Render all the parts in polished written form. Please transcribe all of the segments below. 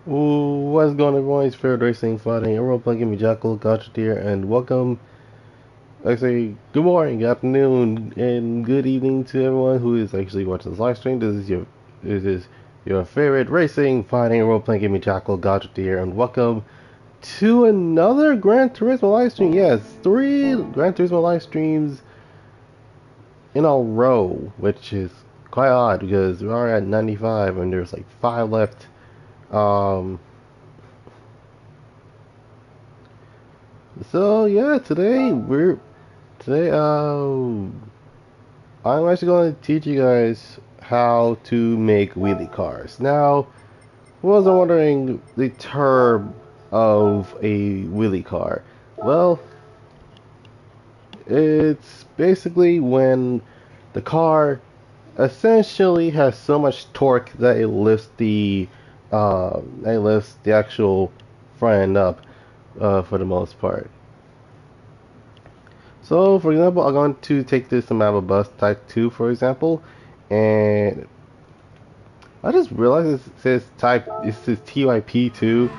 What's going on, everyone? It's Fair Racing Fighting. Everyone playing me Jackal, Goddrifter, and welcome. I say good morning, good afternoon, and good evening to everyone who is actually watching this live stream. This is your favorite racing, fighting, role playing game, Jackal, Goddrifter, and welcome to another Gran Turismo live stream. Yes, 3 Gran Turismo live streams in a row, which is quite odd because we are at 95 and there's like 5 left. Um, So yeah, today I'm actually going to teach you guys how to make wheelie cars. Now, who was wondering the term of a wheelie car? Well, it's basically when the car essentially has so much torque that it lifts the actual front end up for the most part. So, for example, I'm going to take this Amaba bus type 2, for example, and I just realized it says TYP2.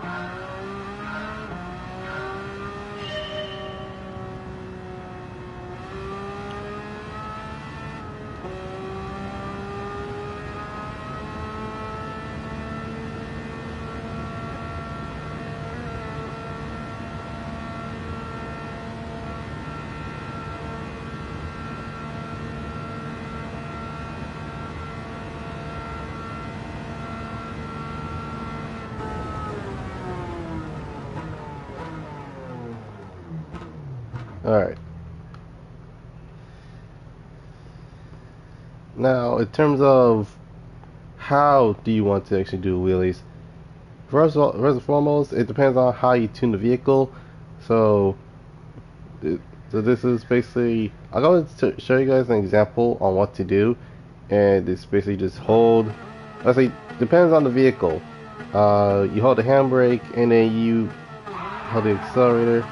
Alright. Now, in terms of how do you want to actually do wheelies, first and foremost, it depends on how you tune the vehicle. So, so this is basically, I'm going to show you guys an example on what to do, and it's basically just hold. Let's say depends on the vehicle. You hold the handbrake and then you hold the accelerator.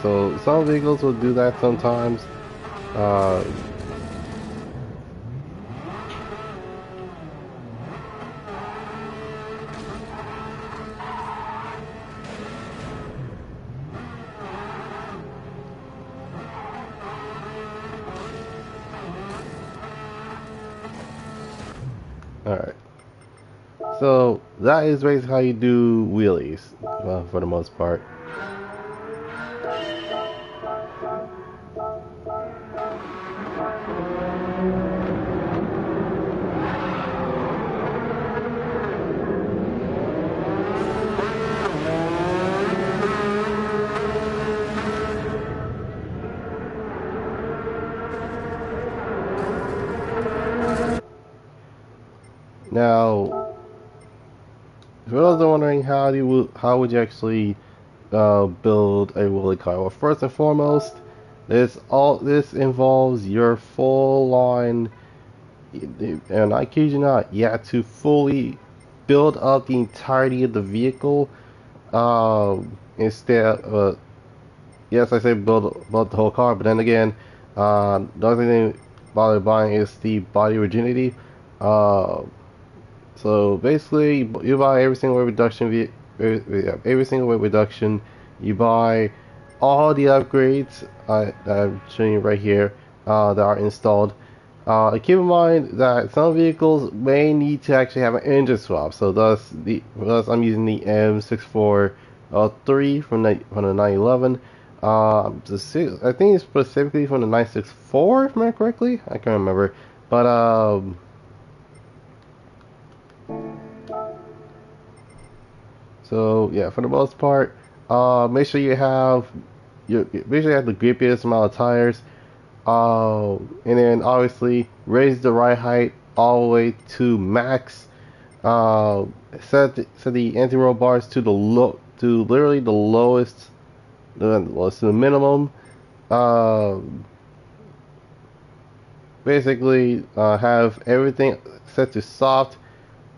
So some vehicles will do that sometimes. Uh, Alright. So that is basically how you do wheelies, for the most part. Now, for those that are wondering how would you actually build a wheelie car? Well, first and foremost, this involves your full line, and I kid you not, you have to fully build up the entirety of the vehicle. Instead, yes, I say build the whole car, but then again, the other thing bother buying is the body rigidity. Uh, So basically, you buy every single weight reduction, every single weight reduction. You buy all the upgrades that I'm showing you right here that are installed. Keep in mind that some vehicles may need to actually have an engine swap. So thus I'm using the M64 3 from the 911. I think it's specifically from the 964, if I remember correctly. I can't remember, but So yeah, for the most part, make sure you have the grippiest amount of tires, and then obviously raise the ride height all the way to max, set the anti-roll bars to to literally the lowest, to the minimum. Uh, Basically, have everything set to soft.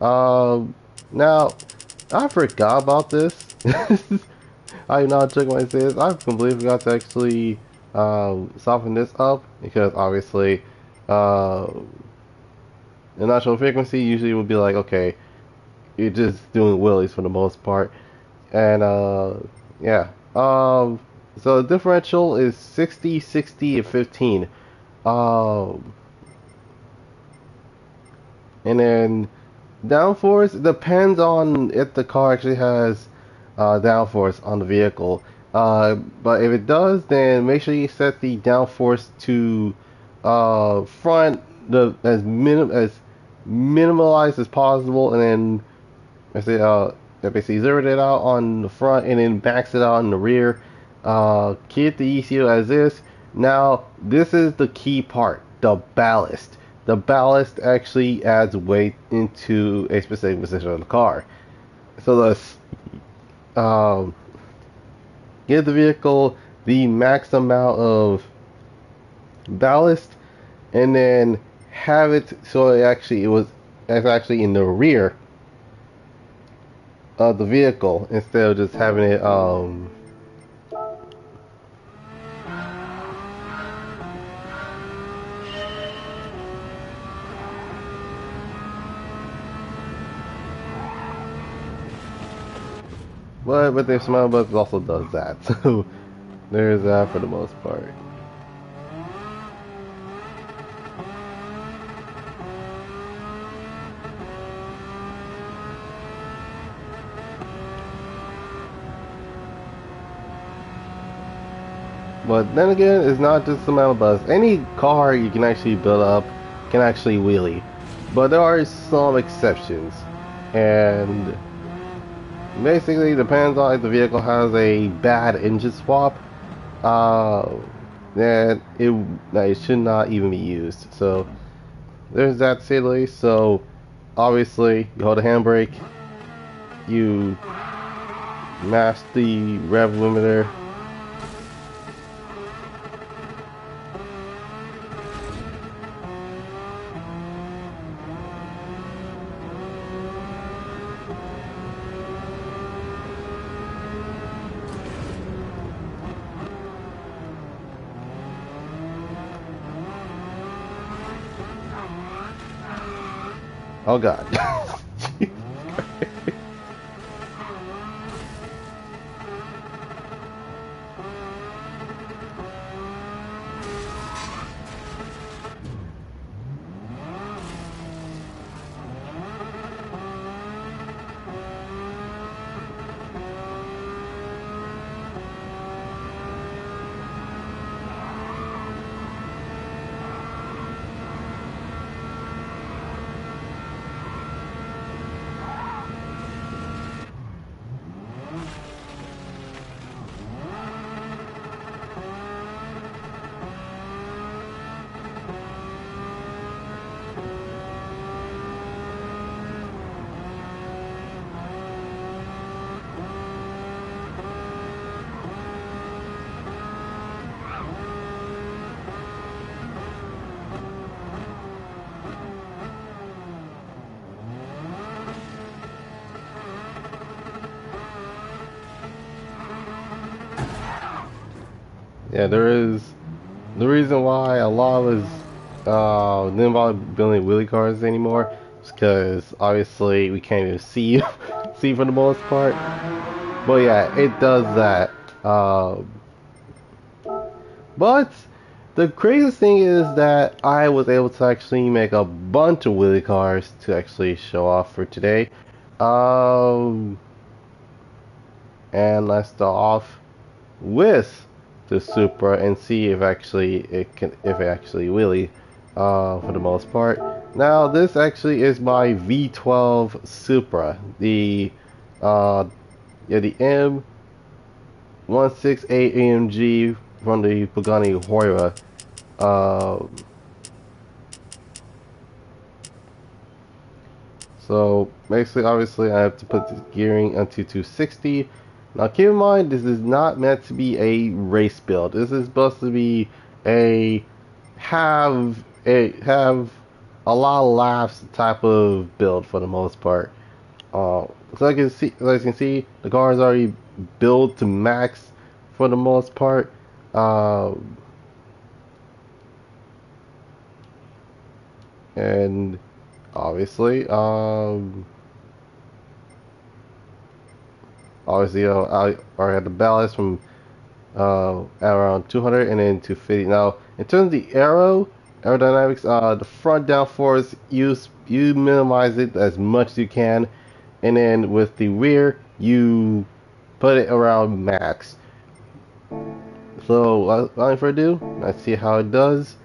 Now, I forgot about this. I not check my says. I completely forgot to actually soften this up because obviously, uh, the natural frequency usually would be like, okay, you're just doing wheelies for the most part, and yeah. So the differential is 60, 60, and 15. Um, and then downforce depends on if the car actually has downforce on the vehicle. But if it does, then make sure you set the downforce to front as minimalized as possible, and then I say basically zero it out on the front, and then max it out on the rear. Keep the ECU as is. Now this is the key part: the ballast. The ballast actually adds weight into a specific position of the car. So let's um, give the vehicle the max amount of ballast, and then have it so it's actually in the rear of the vehicle instead of just having it but the smile bus also does that, so there's that for the most part. But then again, it's not just the metal bus. Any car you can actually build up can actually wheelie, but there are some exceptions, and basically depends on if the vehicle has a bad engine swap. Then it should not even be used. So there's that, to say the least. So obviously, you hold the handbrake, you mash the rev limiter. Oh God. Yeah, there is the reason why a lot of us didn't bother building wheelie cars anymore is because obviously we can't even see see for the most part. But yeah, it does that. But the craziest thing is that I was able to actually make a bunch of wheelie cars to actually show off for today. Um, and let's start off with the Supra and see if it actually wheelie for the most part. Now this actually is my V12 Supra, the the M168 AMG from the Pagani Huayra. So basically, obviously, I have to put the gearing onto 260. Now, keep in mind, this is not meant to be a race build. This is supposed to be a have a lot of laughs type of build for the most part. So as you can see, the car is already built to max for the most part. Uh, and obviously, I already had the ballast from around 200 and then 250. Now, in terms of the aerodynamics, the front downforce, you minimize it as much as you can, and then with the rear, you put it around max. So, without further ado, let's see how it does.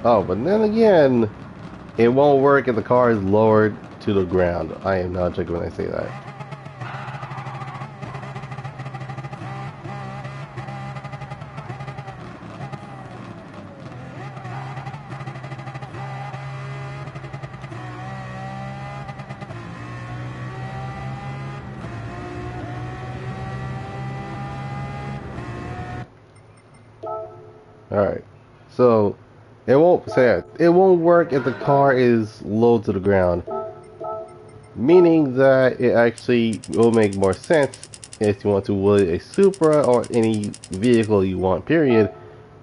Oh, but then again, it won't work if the car is lowered to the ground. I am not joking when I say that. Alright, so it won't work if the car is low to the ground, meaning that it actually will make more sense if you want to wood a Supra or any vehicle you want, period.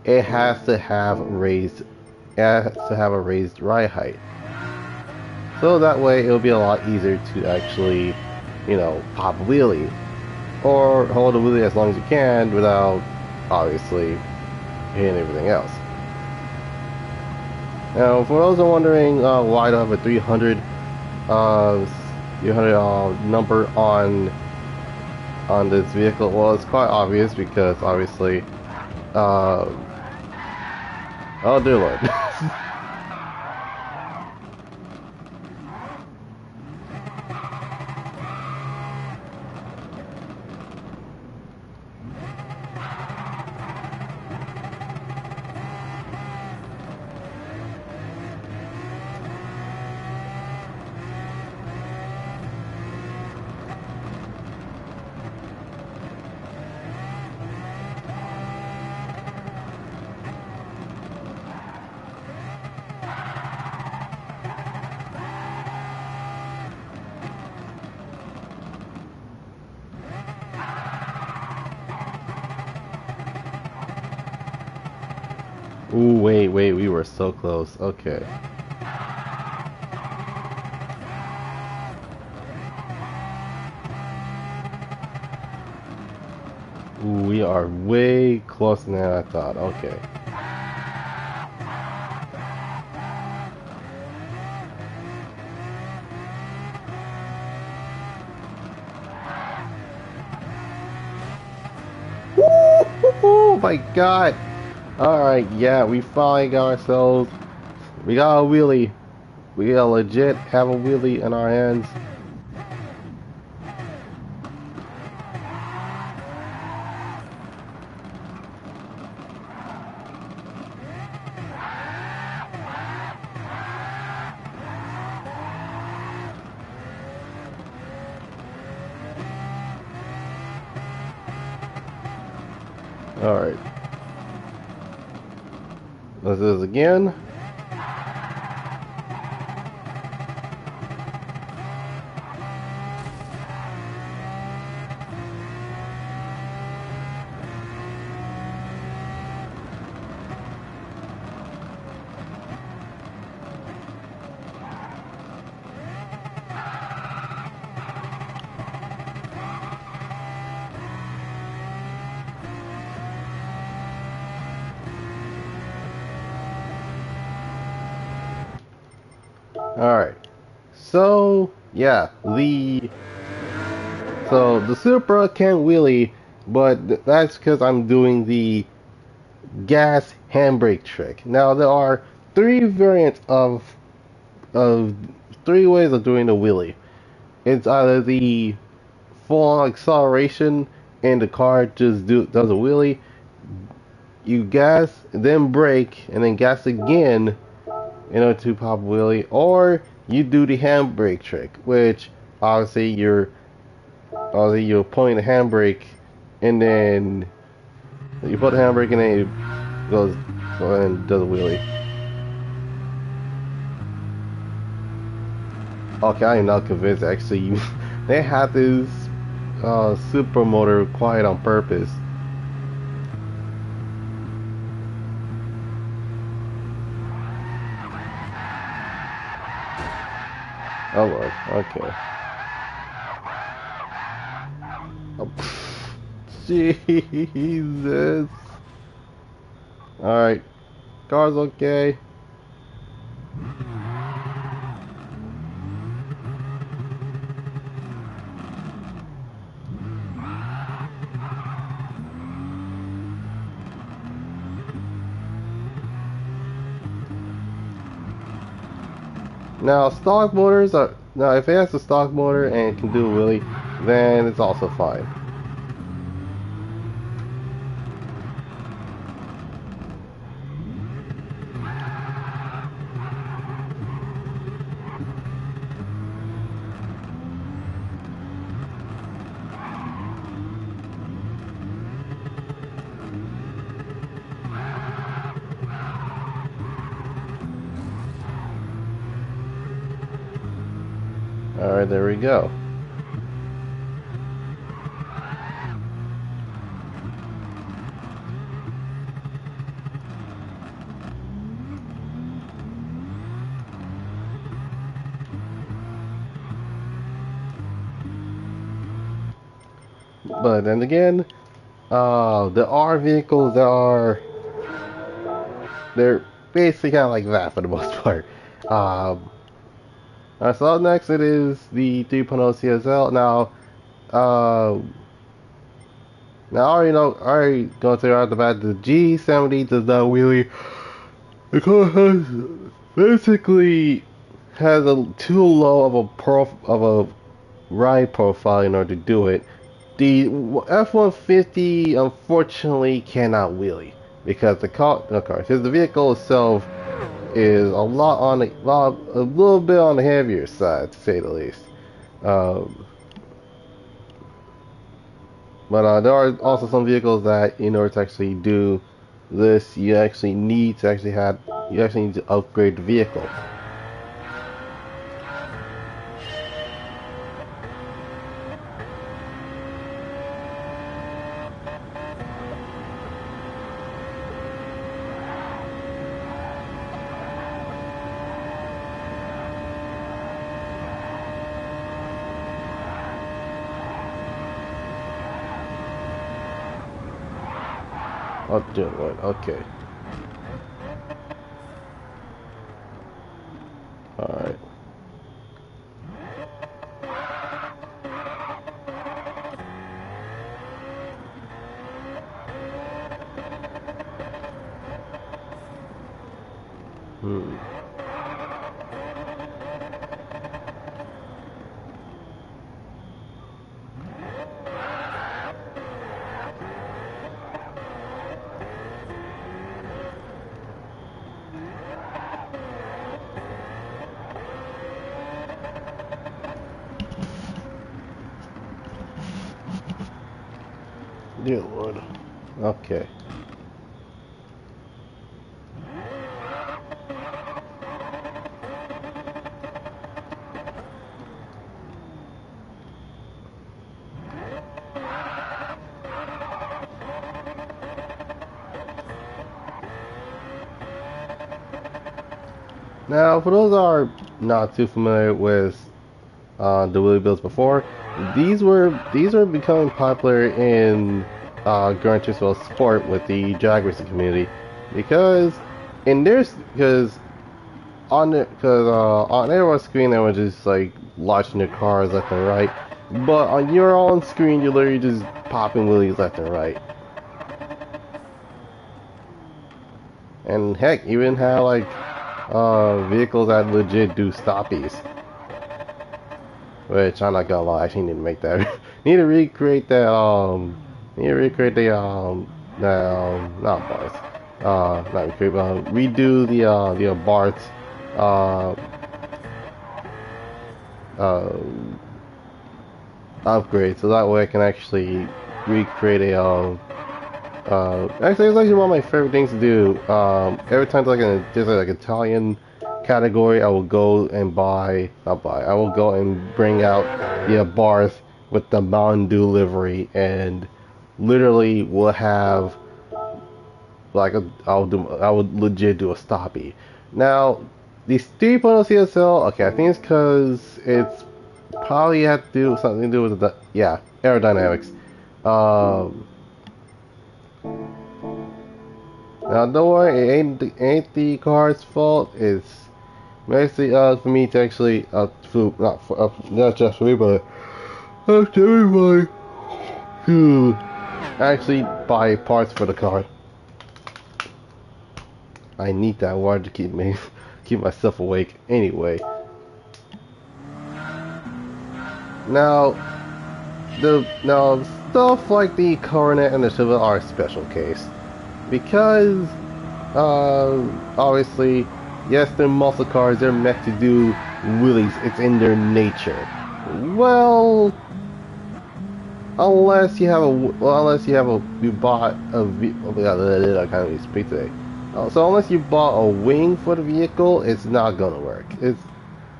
It has to have a raised ride height, so that way it'll be a lot easier to actually, pop a wheelie or hold a wheelie as long as you can without obviously hitting everything else. Now, for those who are wondering why I don't have a 300 number on this vehicle, well, it's quite obvious because obviously, oh dear Lord. Ooh, wait, we were so close. Okay. Ooh, we are way closer than I thought. Okay. Oh my god! Alright, yeah, we finally got ourselves. We got a wheelie. We got legit have a wheelie in our hands. Alright. Let's do this again. Alright, so yeah, the Supra can wheelie, but that's because I'm doing the gas handbrake trick. Now there are three variants of three ways of doing the wheelie. It's either the full acceleration and the car just does a wheelie. You gas, then brake, and then gas again in order to pop a wheelie, or you do the handbrake trick, which obviously you're pulling the handbrake, and then you put the handbrake, and then it goes and does a wheelie. Okay, I am not convinced. Actually, they had this super motor quiet on purpose. Oh Lord, okay. Oh, Jesus. Alright, car's okay. Now, stock motors are now if it has a stock motor and can do a wheelie, then it's also fine. Alright, there we go. But then again, there are vehicles that they're basically kind of like that for the most part. So up next it is the 3.0 CSL. Now, I already going to say right off the bat, the G70 does not wheelie. The car basically has a too low of a ride profile in order to do it. The F-150 unfortunately cannot wheelie because the vehicle itself is a little bit on the heavier side, to say the least. But there are also some vehicles that, in order to actually do this, you actually need to upgrade the vehicle. Oh, dear Lord, okay. Alright. Dear Lord. Okay. Now, for those that are not too familiar with the wheelie builds before, these were becoming popular in Gran Turismo Sport with the drag racing community because on everyone's screen they were just like launching their cars left and right, but on your own screen you're literally just popping wheelies left and right. And heck, even have like vehicles that legit do stoppies. Which I'm not gonna lie, I actually need to make that. Need to recreate that. Need to recreate not bars. Not recreate. Redo the Bart. Uh, uh, Upgrade, so that way I can actually recreate a actually it's actually one of my favorite things to do. Every time there's like Italian category, I will go and I will go and bring out the Barth with the Mountain Dew livery, and literally will have like I would legit do a stoppie. Now these 3.0 CSL, okay, I think it's because it's probably had to do something to do with the aerodynamics. Now don't worry, it ain't the car's fault. It's mostly for me to actually not just for me, but to everybody to actually buy parts for the car. I need that water to keep myself awake. Anyway, now stuff like the Coronet and the Silver are a special case because obviously, yes, they're muscle cars. They're meant to do wheelies. It's in their nature. Well, unless you bought a I can't even speak today. So unless you bought a wing for the vehicle, it's not gonna work.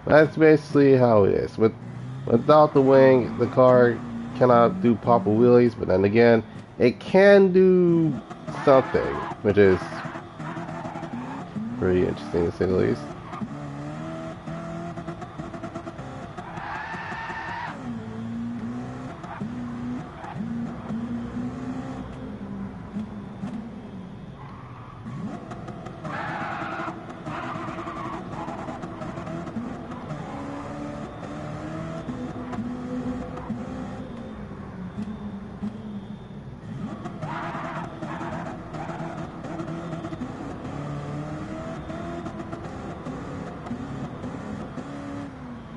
That's basically how it is. Without the wing, the car cannot do proper wheelies. But then again, it can do something, which is pretty interesting to say the least.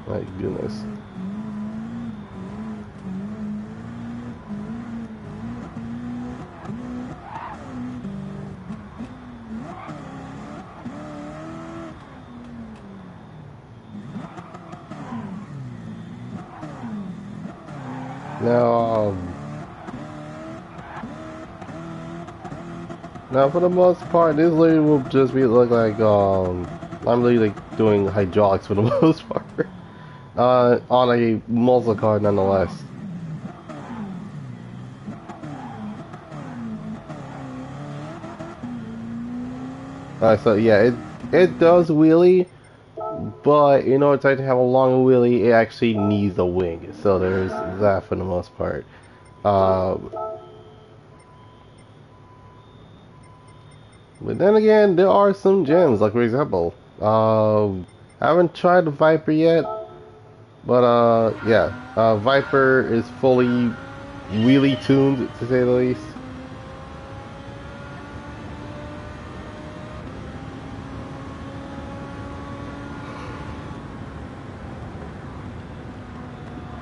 My goodness. Now for the most part, this literally will just be look like I'm really like doing hydraulics for the most part. On a muscle car nonetheless. So yeah, it does wheelie, but in order to have a long wheelie, it actually needs a wing. So there's that for the most part. But then again, there are some gems. Like for example, I haven't tried the Viper yet, but Viper is fully wheelie tuned to say the least.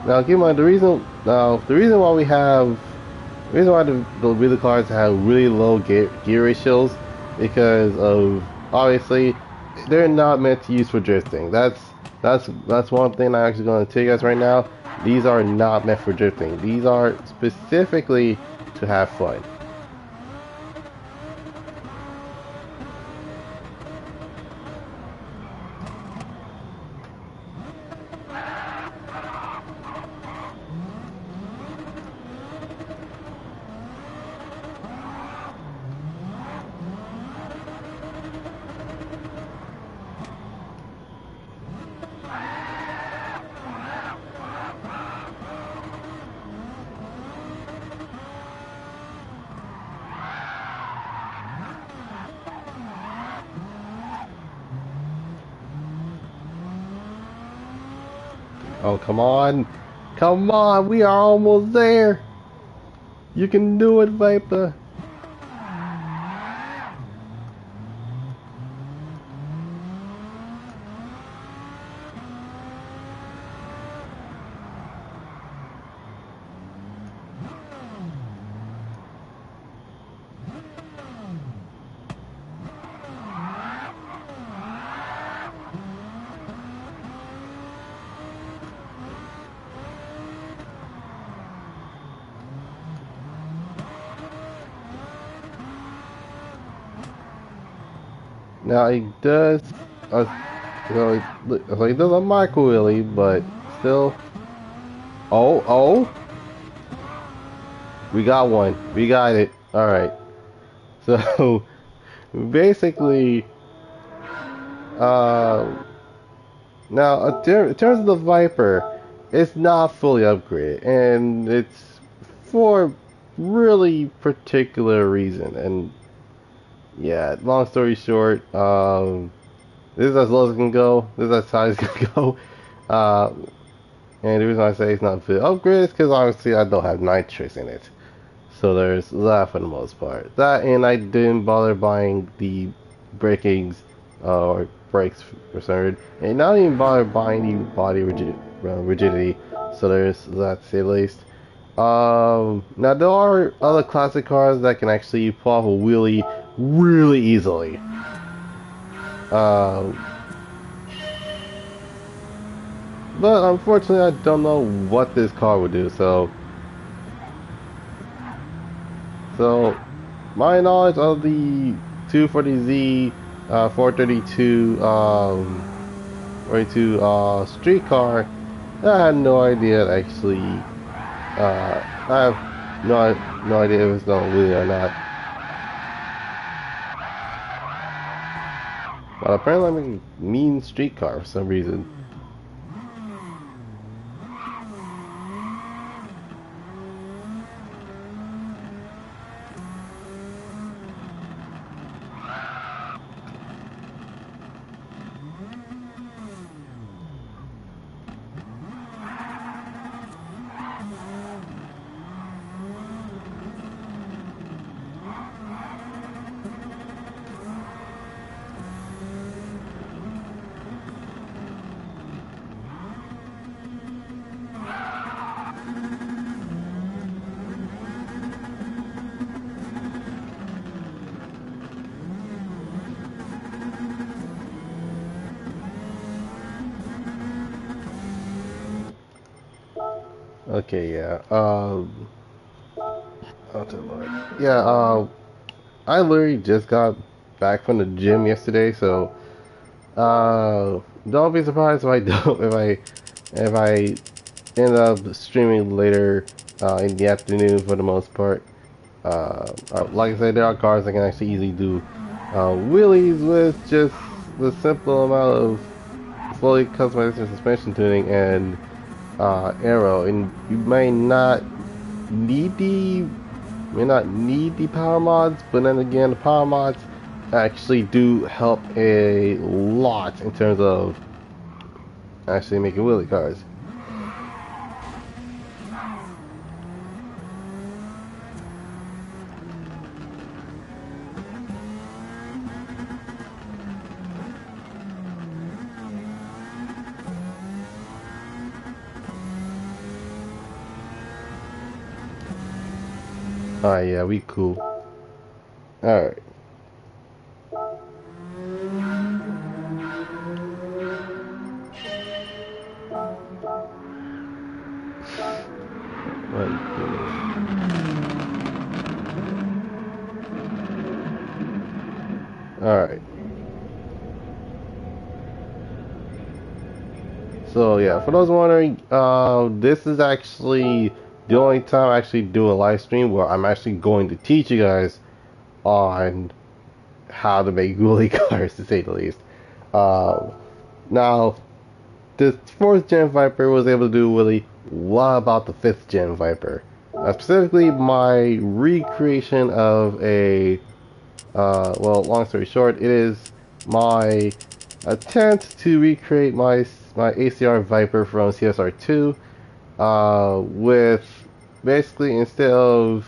Now, keep in mind the reason why the wheelie cars have really low gear ratios because of obviously they're not meant to use for drifting. That's one thing I'm actually going to tell you guys right now. These are not meant for drifting. These are specifically to have fun. Oh, come on. Come on, we are almost there. You can do it, Viper. Now it does, so it does a micro wheelie, but still. Oh, we got one. We got it. All right. So basically, uh, now in terms of the Viper, it's not fully upgraded, and it's for a really particular reason. And yeah, long story short, this is as low as it can go. This is as high as it can go. Uh, and the reason I say it's not fully upgraded is because obviously I don't have nitrous in it. So there's that for the most part. That, and I didn't bother buying the brakings or brakes for some, and not even bother buying the body rigidity. So there's that to say the least. Now there are other classic cars that can actually pull off a wheelie really easily. Um, but unfortunately, I don't know what this car would do. So my knowledge of the 240Z 432 42 street car, I had no idea actually. I have no idea if it's going to wheelie or not. But apparently I'm a mean street car for some reason. Okay, yeah. Oh, dear Lord. Yeah. I literally just got back from the gym yesterday, so don't be surprised if I don't if I end up streaming later in the afternoon for the most part. Like I said, there are cars that can actually easily do wheelies with just the simple amount of fully customized suspension tuning and aero, and you need the may not need the power mods, but then again, the power mods actually do help a lot in terms of actually making wheelie cars. Alright, yeah, we cool. Alright. Alright. So yeah, for those wondering, this is actually the only time I actually do a live stream where I'm actually going to teach you guys on how to make wheelie cars, to say the least. Now, the 4th gen Viper was able to do wheelie. What about the 5th gen Viper? Specifically, my recreation of a, well, long story short, it is my attempt to recreate my ACR Viper from CSR2, with basically instead of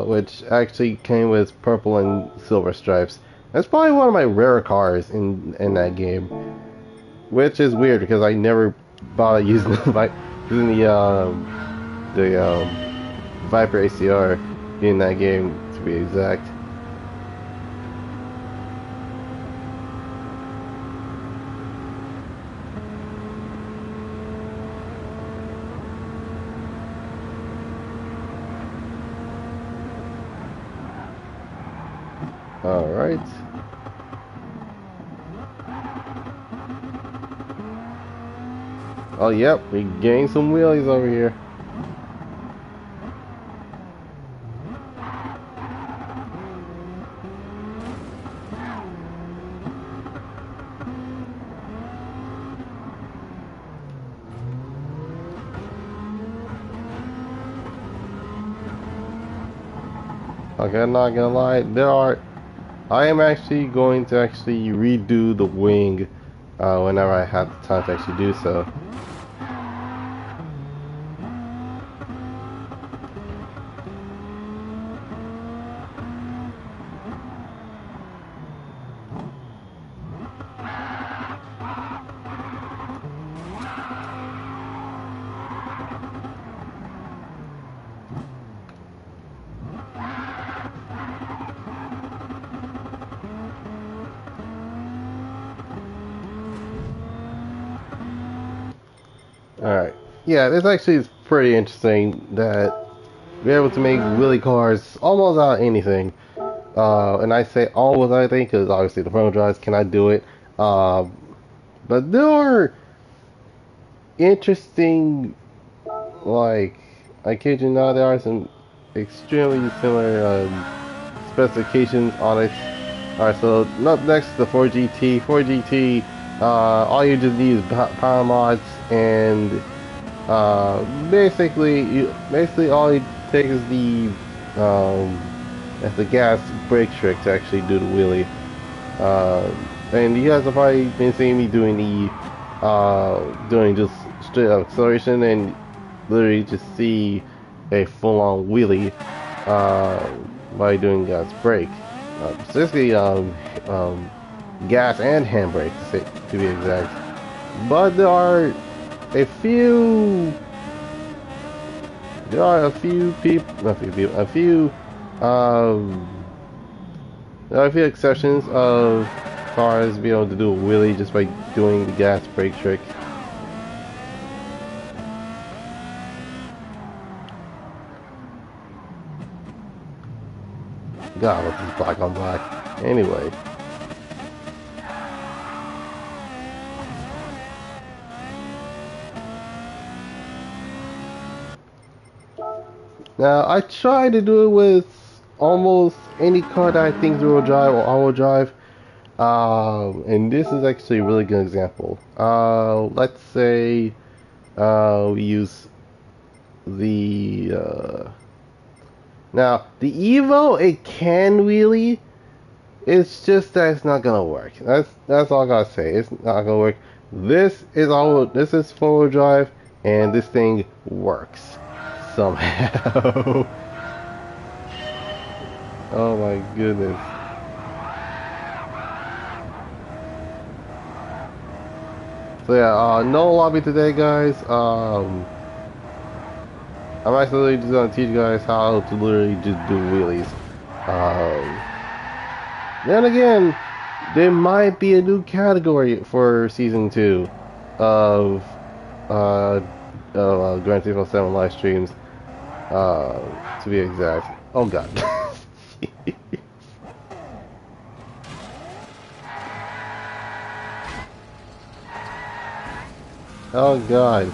which actually came with purple and silver stripes. That's probably one of my rare cars in that game, which is weird because I never bothered using the Viper ACR in that game, to be exact. Alright. Oh, yep, we gained some wheelies over here. Okay, I'm not gonna lie, I am actually going to redo the wing whenever I have the time to actually do so. Alright. Yeah, this actually is pretty interesting that we're able to make wheelie cars almost out of anything. And I say almost anything because obviously the front drives cannot do it. But there are interesting, like, I kid you not, there are some extremely similar specifications on it. Alright, so up next the 4GT. 4GT, all you just need is power mods and basically all it takes is the gas brake trick to actually do the wheelie. And you guys have probably been seeing me doing doing just straight up acceleration and literally just see a full-on wheelie by doing gas brake. Specifically gas and handbrake to be exact. But there are a few exceptions of cars being able to do a wheelie just by doing the gas brake trick. God, what's this black on black? Anyway. Now, I try to do it with almost any car that I think is rear-wheel drive or all-wheel drive. And this is actually a really good example. Let's say we use the now the Evo. It can wheelie. It's just that it's not gonna work. That's all I gotta say. It's not gonna work. This is four-wheel drive, and this thing works somehow. Oh my goodness. So yeah, no lobby today, guys. I'm actually just gonna teach you guys how to literally just do wheelies. Then again, there might be a new category for season 2 of Gran Turismo 7 live streams. To be exact. Oh god. Oh god.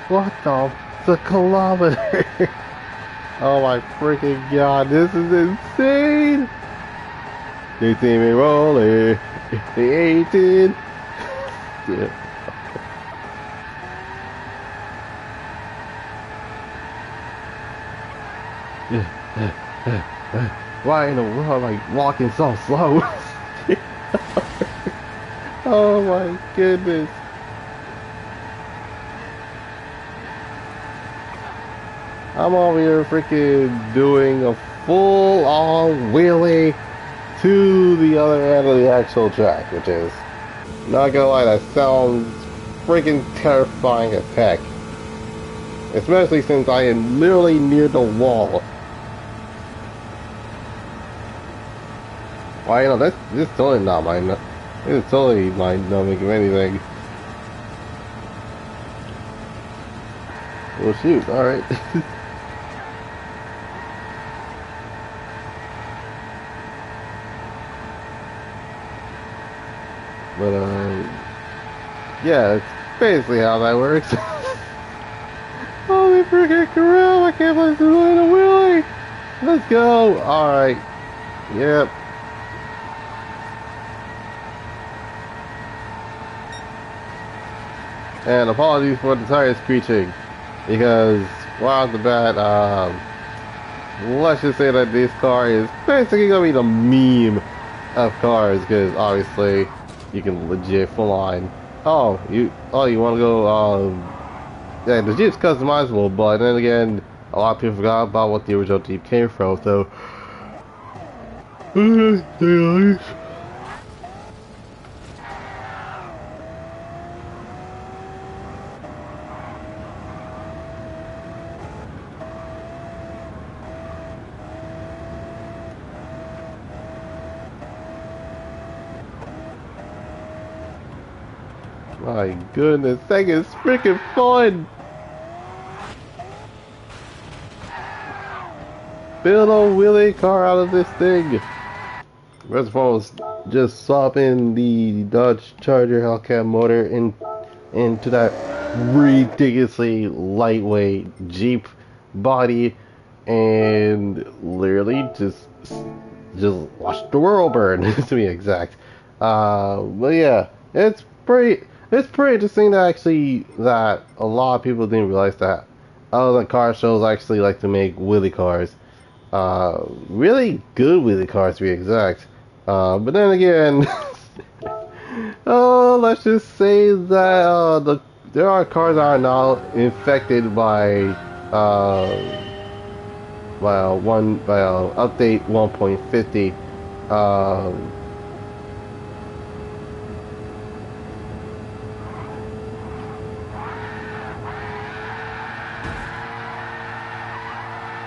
What the kilometer? Oh my freaking god, this is insane! They see me rolling, the 18. Yeah. Why in the world am I walking so slow? Oh my goodness. I'm over here freaking doing a full-on wheelie to the other end of the actual track, which is, not gonna lie, that sounds freaking terrifying as heck. Especially since I am literally near the wall. Why, you know, this is totally not mine. This is totally mine, not making anything. Well, shoot, alright. Yeah, it's basically how that works. Holy freaking crap, I can't believe this is doing a wheelie! Let's go! Alright. Yep. And apologies for the tires screeching. Because, right off the bat, let's just say that this car is basically gonna be the meme of cars, because obviously you can legit full on. You want to go? Yeah, the Jeep's customizable, but then again, a lot of people forgot about what the original Jeep came from. So, my goodness, that is freaking fun! Build a wheelie car out of this thing! First of all, just swap in the Dodge Charger Hellcat motor into that ridiculously lightweight Jeep body, and literally just watch the world burn, to be exact. But yeah, it's pretty interesting that a lot of people didn't realize that other than car shows actually like to make wheelie cars. Really good wheelie cars, to be exact. But then again, let's just say that there are cars that are now infected by update 1.50.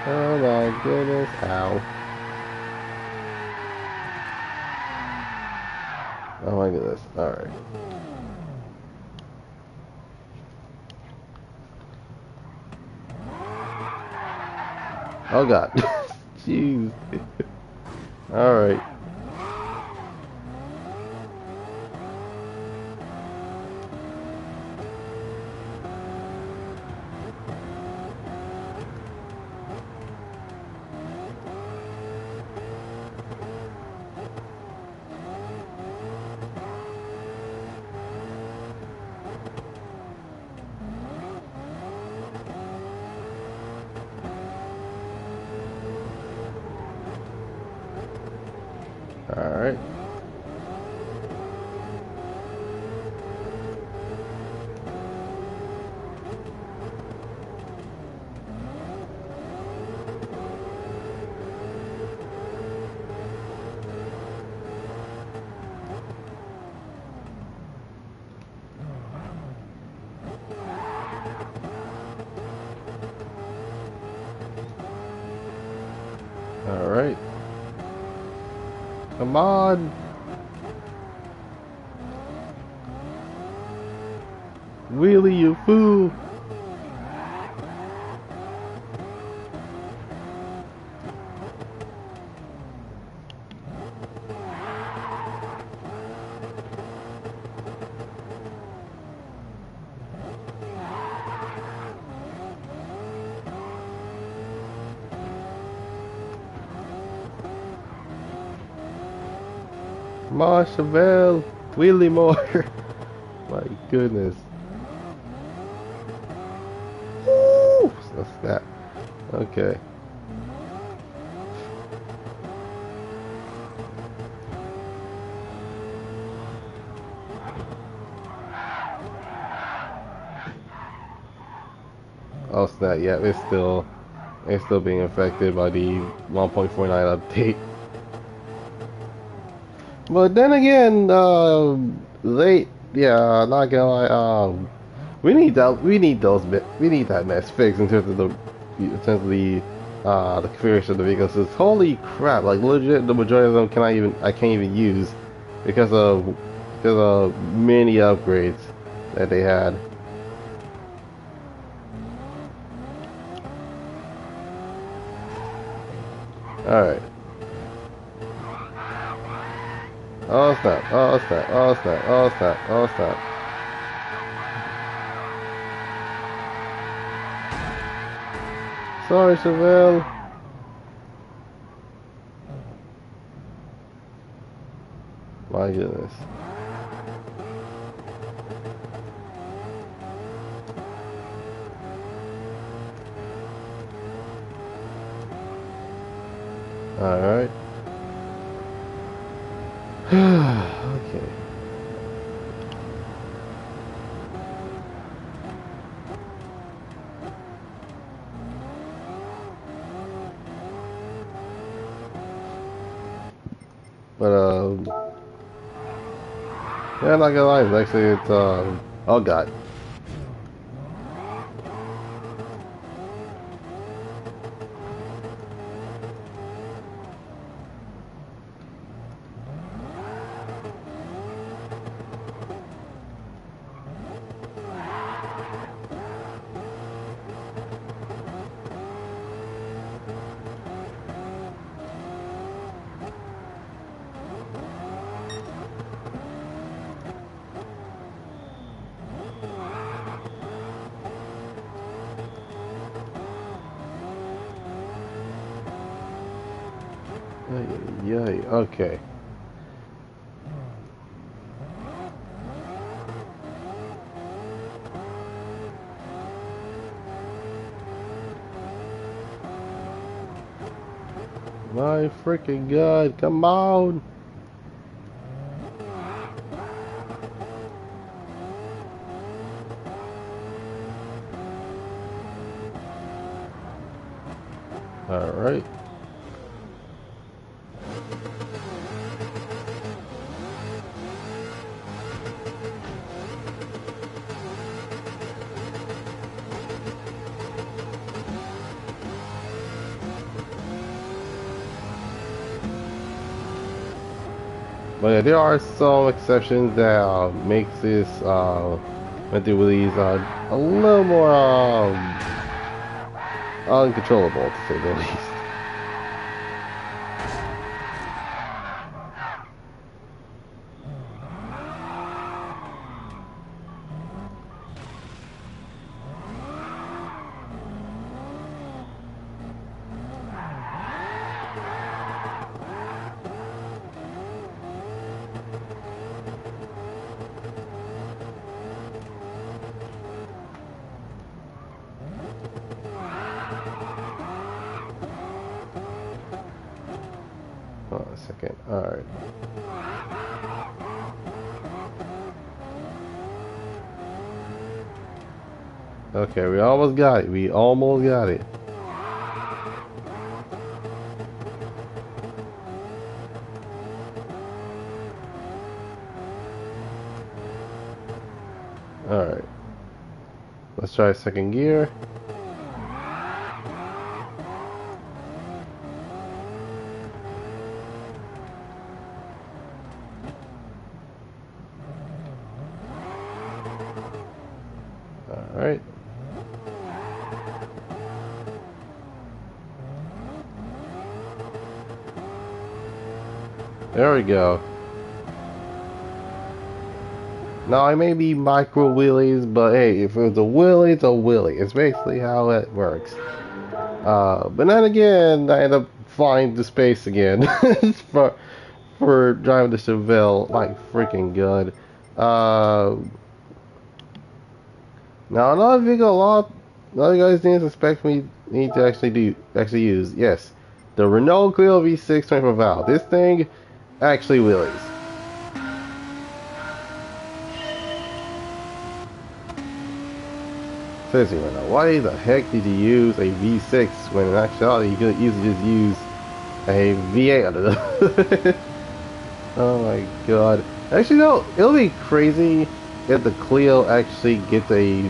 Oh my goodness, ow. Oh my goodness, alright. Oh god. Jeez. Alright. Alright. Alright. Come on. Wheelie, you fool. Come on, Chevelle. Wheelie more. My goodness. Woo! So snap. Okay. Oh snap, yeah, it's still being affected by the 1.49 update. But then again, not gonna lie, we need that mess fixed in terms of the configuration of the vehicles. It's holy crap, like legit, the majority of them I can't even use because of many upgrades that they had. Alright. Oh snap, oh snap, oh snap, oh snap, oh snap. Sorry, Chevelle. My goodness. Alright. Okay. But, yeah, not gonna lie, actually, it's, oh god. Yay, okay. My freaking god, come on! Alright. But yeah, there are some exceptions that makes this method release a little more uncontrollable, to say the least. Hold on a second. Alright. Okay, we almost got it. We almost got it. Alright. Let's try second gear. Alright. There we go. Now, I may be micro wheelies, but hey, if it's a wheelie, it's a wheelie. It's basically how it works. But then again, I end up flying to space again for driving the Chevelle. My freaking god. Now another thing a lot of guys didn't expect me to actually use. Yes, the Renault Clio V6 24 valve. This thing actually wheelies. Seriously, Renault, why the heck did you use a V6 when in actuality you could easily just use a V8 under the Oh my god. Actually no, it'll be crazy if the Clio actually gets a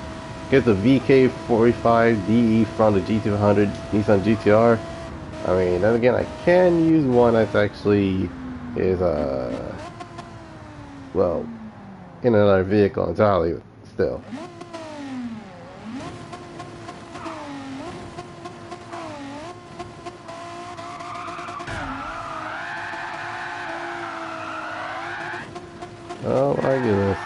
VK45DE from the GT100 Nissan GTR. I mean, then again, I can use one that's actually is well, in another vehicle entirely, but still. Oh my goodness.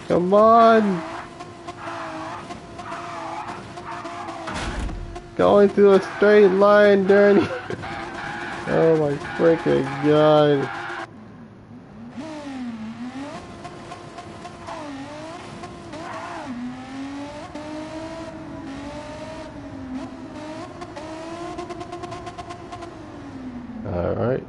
Come on! Going through a straight line, Danny! Oh my freaking god! Alright.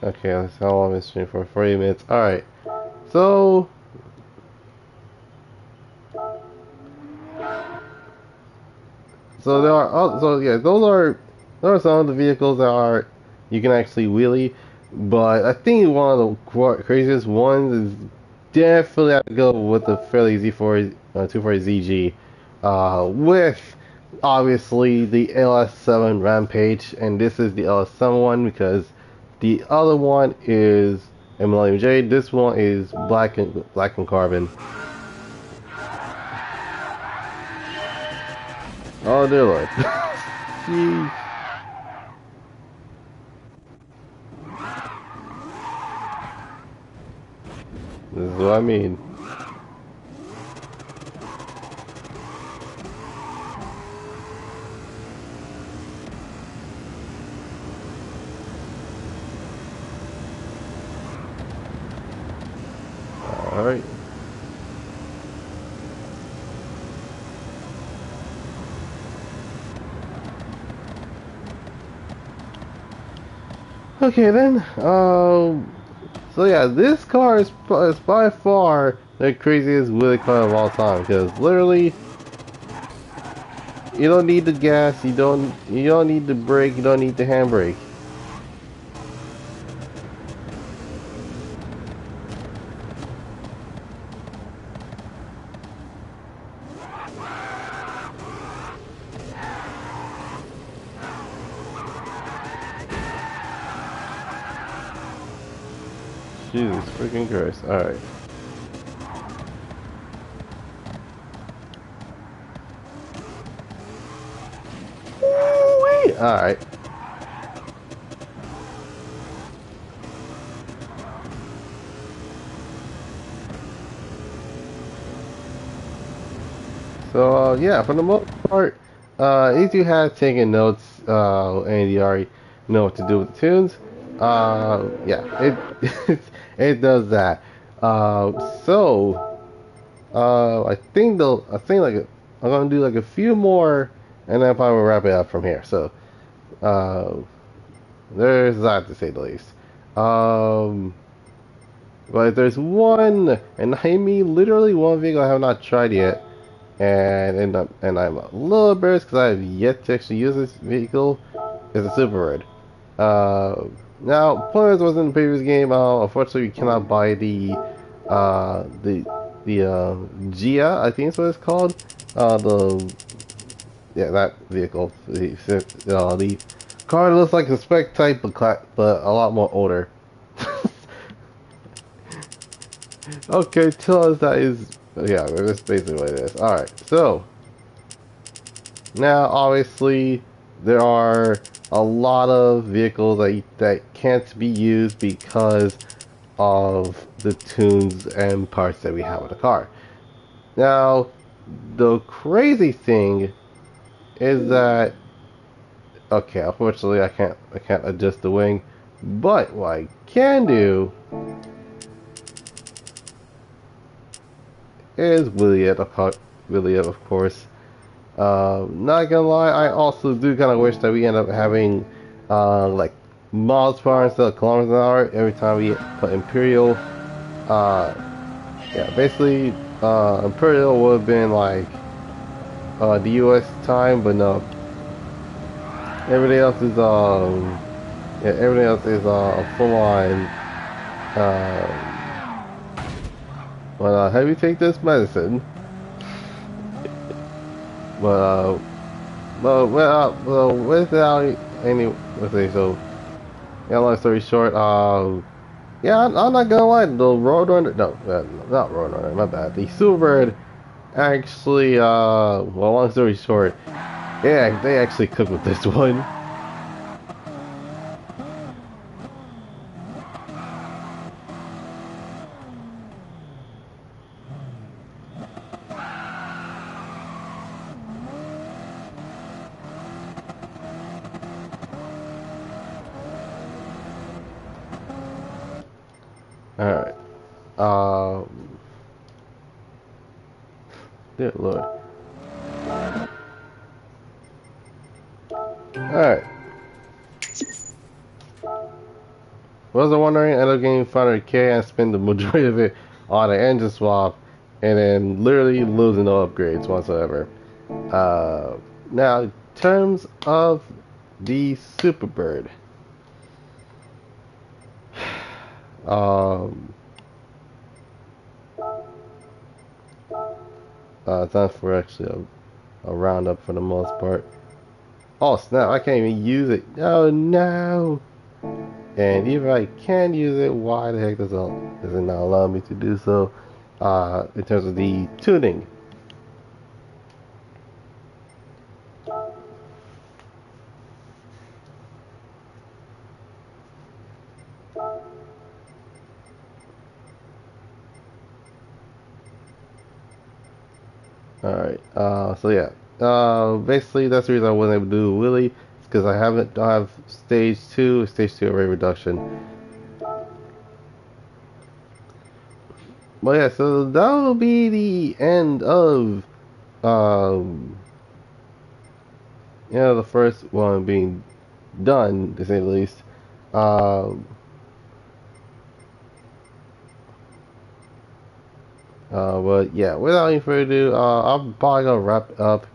Okay, that's how long this stream for 40 minutes. Alright. So there are those are some of the vehicles that are you can actually wheelie, but I think one of the craziest ones is definitely have to go with the fairly Z4 240ZG, with obviously the LS7 Rampage, and this is the LS7 one because the other one is a Millennium J. This one is black and carbon. Oh dear lord. Jeez. This is what I mean. Alright. Okay then, so yeah, this car is by far the craziest wheelie car of all time, because literally, you don't need the gas, you don't need the brake, you don't need the handbrake. Jesus freaking Christ, alright. Alright. So, yeah, for the most part, if you have taken notes, and you already know what to do with the tunes, yeah, it does that. I think like I'm gonna do like a few more, and then probably wrap it up from here. So, there's that to say the least. But there's one, and I mean literally one vehicle I have not tried yet, and I'm a little embarrassed because I have yet to actually use this vehicle. It's a Super Red. Now, Players was in the previous game. Unfortunately, you cannot buy the Gia, I think is what it's called. That vehicle. The car looks like a spec type, but a lot more older. Okay, tell us that is. Yeah, that's basically what it is. Alright, so now obviously there are a lot of vehicles that can't be used because of the tunes and parts that we have in the car. Now, the crazy thing is that, okay, unfortunately I can't adjust the wing, but what I can do is Wheelie it, of course. Not gonna lie, I also do kind of wish that we end up having like miles per hour instead of kilometers an hour every time we put Imperial. Yeah, basically Imperial would have been like the US time, but no. Everything else is full on. Have you take this medicine? Well, without any, let's say so. Yeah, long story short, yeah, I'm not gonna lie, the Roadrunner, no, not Roadrunner, my bad. The Superbird actually, well, long story short, yeah, they actually cooked with this one. Alright. Dear Lord. Alright. Was I wondering, I ended up getting 500k and spend the majority of it on an engine swap and then literally losing no upgrades whatsoever. Now, in terms of the Superbird, time for actually a roundup for the most part. Oh snap, I can't even use it. Oh no! And if I can use it, why the heck does it not allow me to do so? In terms of the tuning. Alright, so yeah. Basically that's the reason I wasn't able to do Wheelie. It's because I don't have stage 2 array reduction. But yeah, so that'll be the end of the first one being done, to say the least. But yeah, without any further ado, I'm probably gonna wrap up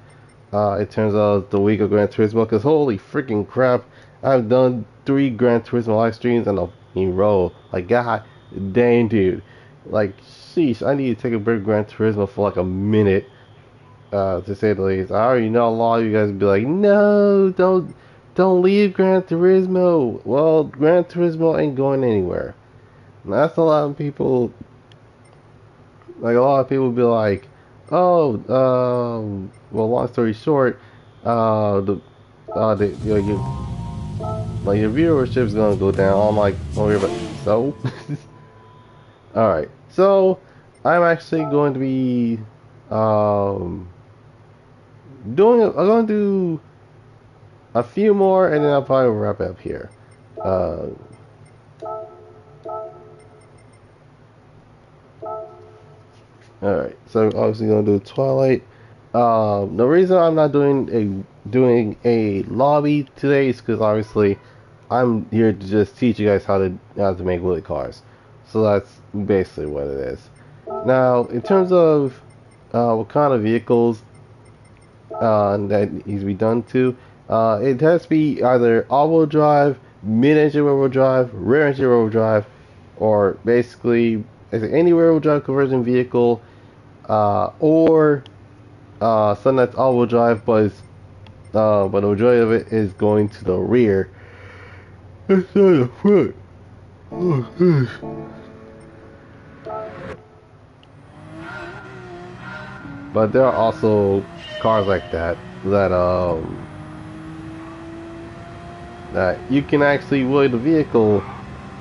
in terms of the week of Gran Turismo, because holy freaking crap, I've done 3 Gran Turismo live streams in a row. Like, god dang, dude. Like, sheesh, I need to take a break Gran Turismo for like a minute, to say the least. I already know a lot of you guys would be like, no, don't leave Gran Turismo. Well, Gran Turismo ain't going anywhere. And that's a lot of people. Like, a lot of people be like, oh, well, long story short, the you know, like your viewership is gonna go down. I'm like, oh, yeah, but so, all right. So, I'm actually going to be I'm gonna do a few more, and then I'll probably wrap up here. Alright, so obviously gonna do Twilight. The reason I'm not doing a lobby today is because obviously I'm here to just teach you guys how to make Wheelie cars. So that's basically what it is. Now, in terms of what kind of vehicles that needs to be done to, it has to be either all-wheel drive, mid-engine rear-wheel drive, rear-engine rear-wheel drive, or basically any rear-wheel drive conversion vehicle, or something that's all-wheel drive, but the majority of it is going to the rear instead of the front. Oh, gosh. But there are also cars like that that you can actually wheel the vehicle.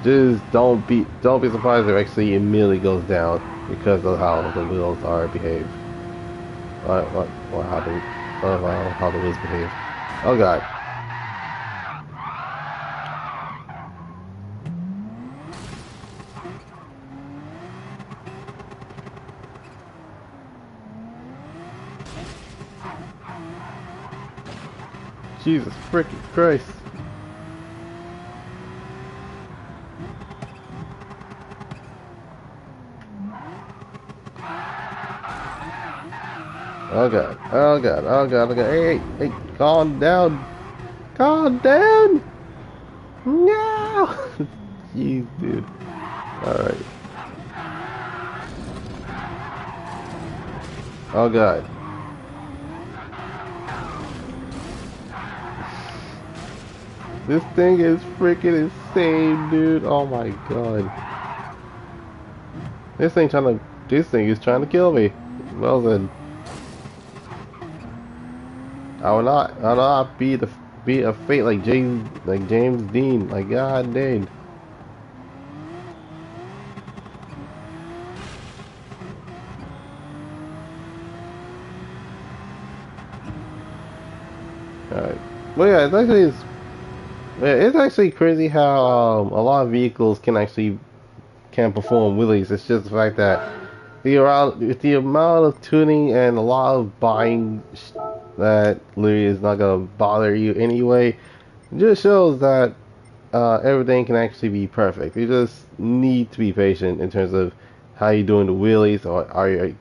Just don't be surprised if it actually immediately goes down because of how the wheels are behaved. Or how the wheels behave. Oh god. Jesus freaking Christ. Oh god, oh god, oh god, oh god. Hey, calm down. Calm down! No! Jeez, dude. Alright. Oh god. This thing is freaking insane, dude. Oh my god. This thing is trying to kill me. Well then. I will not be a fate like James Dean. Like god dang. Alright. Well yeah, it's actually crazy how a lot of vehicles can can perform wheelies. It's just the fact that with the amount of tuning and a lot of buying that literally is not gonna bother you anyway. It just shows that everything can actually be perfect. You just need to be patient in terms of how you're doing the wheelies, or are you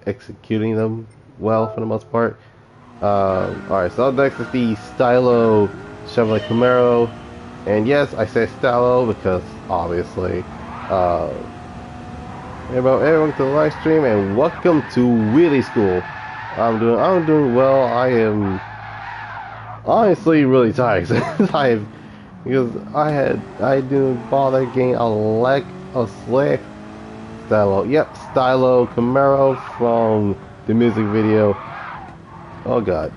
executing them well for the most part. Alright, so up next is the Stylo Chevrolet Camaro. And yes, I say Stylo because obviously. Hey bro, everyone to the live stream and welcome to Wheelie School. I'm doing well. I am honestly really tired because I didn't bother getting a slick Stylo. Yep, Stylo Camaro from the music video. Oh god.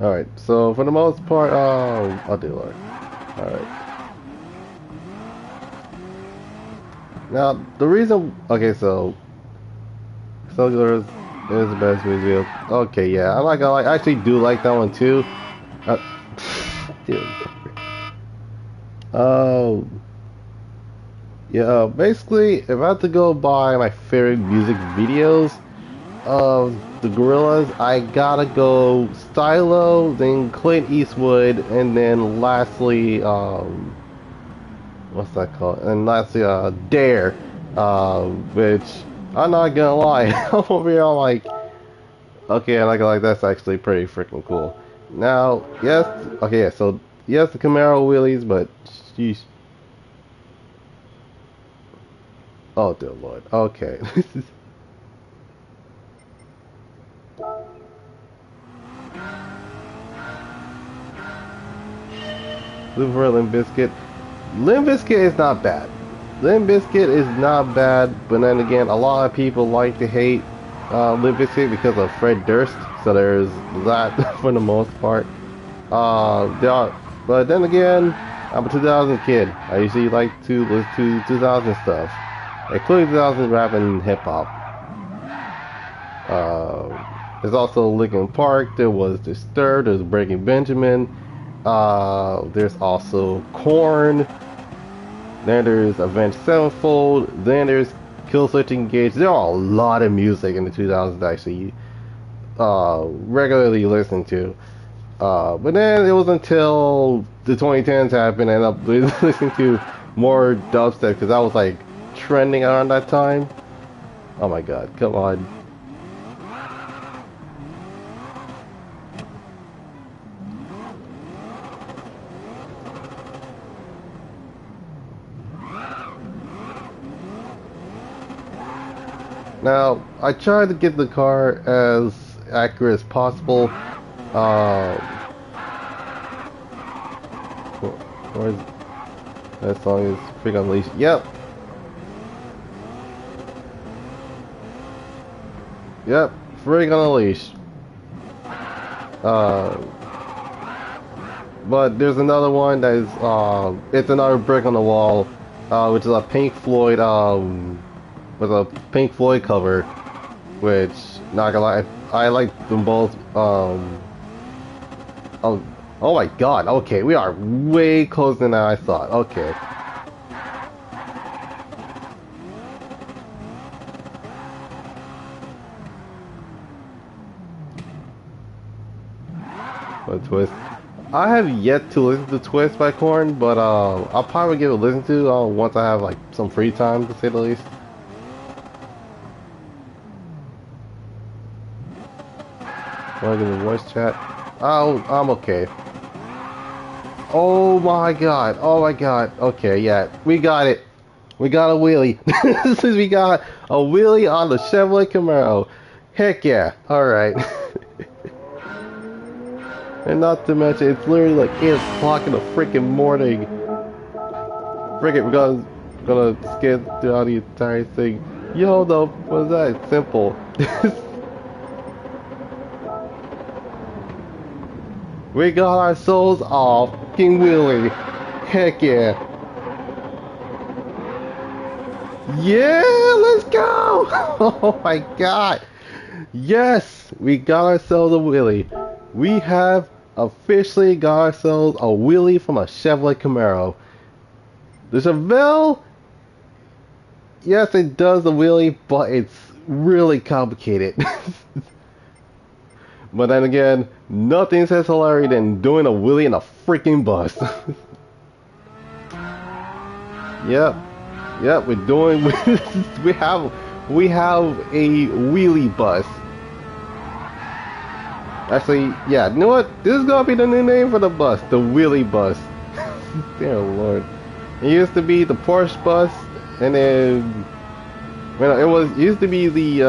Alright, so for the most part, I'll do it. Alright. Now, the reason, okay, so there's the best video. Okay, yeah, I'm not gonna lie, I actually do like that one too. Dude. Yeah, basically, if I have to go by my favorite music videos of the Gorillas, I gotta go Stylo, then Clint Eastwood, and then lastly, what's that called? And lastly, Dare, which I'm not gonna lie, I'm over here, I'm like, okay, I'm not gonna lie, that's actually pretty freaking cool. Now, yes, okay, yeah, so yes, the Camaro wheelies, but sheesh. Oh dear lord, okay. Blue for Limp Bizkit. Limp Bizkit is not bad. Limp Bizkit is not bad, but then again, a lot of people like to hate Limp Bizkit because of Fred Durst. So there's that for the most part. But then again, I'm a 2000 kid. I usually like to listen to 2000 stuff, including 2000 rap and hip hop. There's also Linkin Park. There was Disturbed. There's Breaking Benjamin. There's also Korn. Then there's Avenged Sevenfold. Then there's Killswitch Engage. There are a lot of music in the 2000s that I actually regularly listen to. But then it was until the 2010s happened and I ended up listening to more dubstep because that was like trending around that time. Oh my god, come on. Now, I tried to get the car as accurate as possible. Where's that song is Freak Unleashed? Yep. Yep, Freak Unleashed. But there's another one that is it's another brick on the wall, which is a Pink Floyd with a Pink Floyd cover, which, not gonna lie, I like them both. Oh my god, okay, we are way closer than I thought, okay. What Twist? I have yet to listen to Twist by Korn, but I'll probably give it a listen to once I have like some free time, to say the least. Want to get the voice chat? Oh, I'm okay. Oh my god. Oh my god. Okay, yeah. We got it. We got a wheelie. We got a wheelie on the Chevrolet Camaro. Heck yeah. Alright. And not to mention, it's literally like 8 o'clock in the freaking morning. Frick it, we're gonna skip throughout the entire thing. Yo, though, what is that? It's simple. We got our souls off King Wheelie. Heck yeah. Yeah, let's go. Oh my god. Yes, we got ourselves a wheelie. We have officially got ourselves a wheelie from a Chevrolet Camaro. The Chevelle, yes, it does the wheelie, but it's really complicated. But then again, nothing says hilarious than doing a wheelie in a freaking bus. Yep, yep, we're doing. we have a wheelie bus. Actually, yeah, you know what? This is gonna be the new name for the bus, the wheelie bus. Dear Lord, it used to be the Porsche bus, and then it used to be the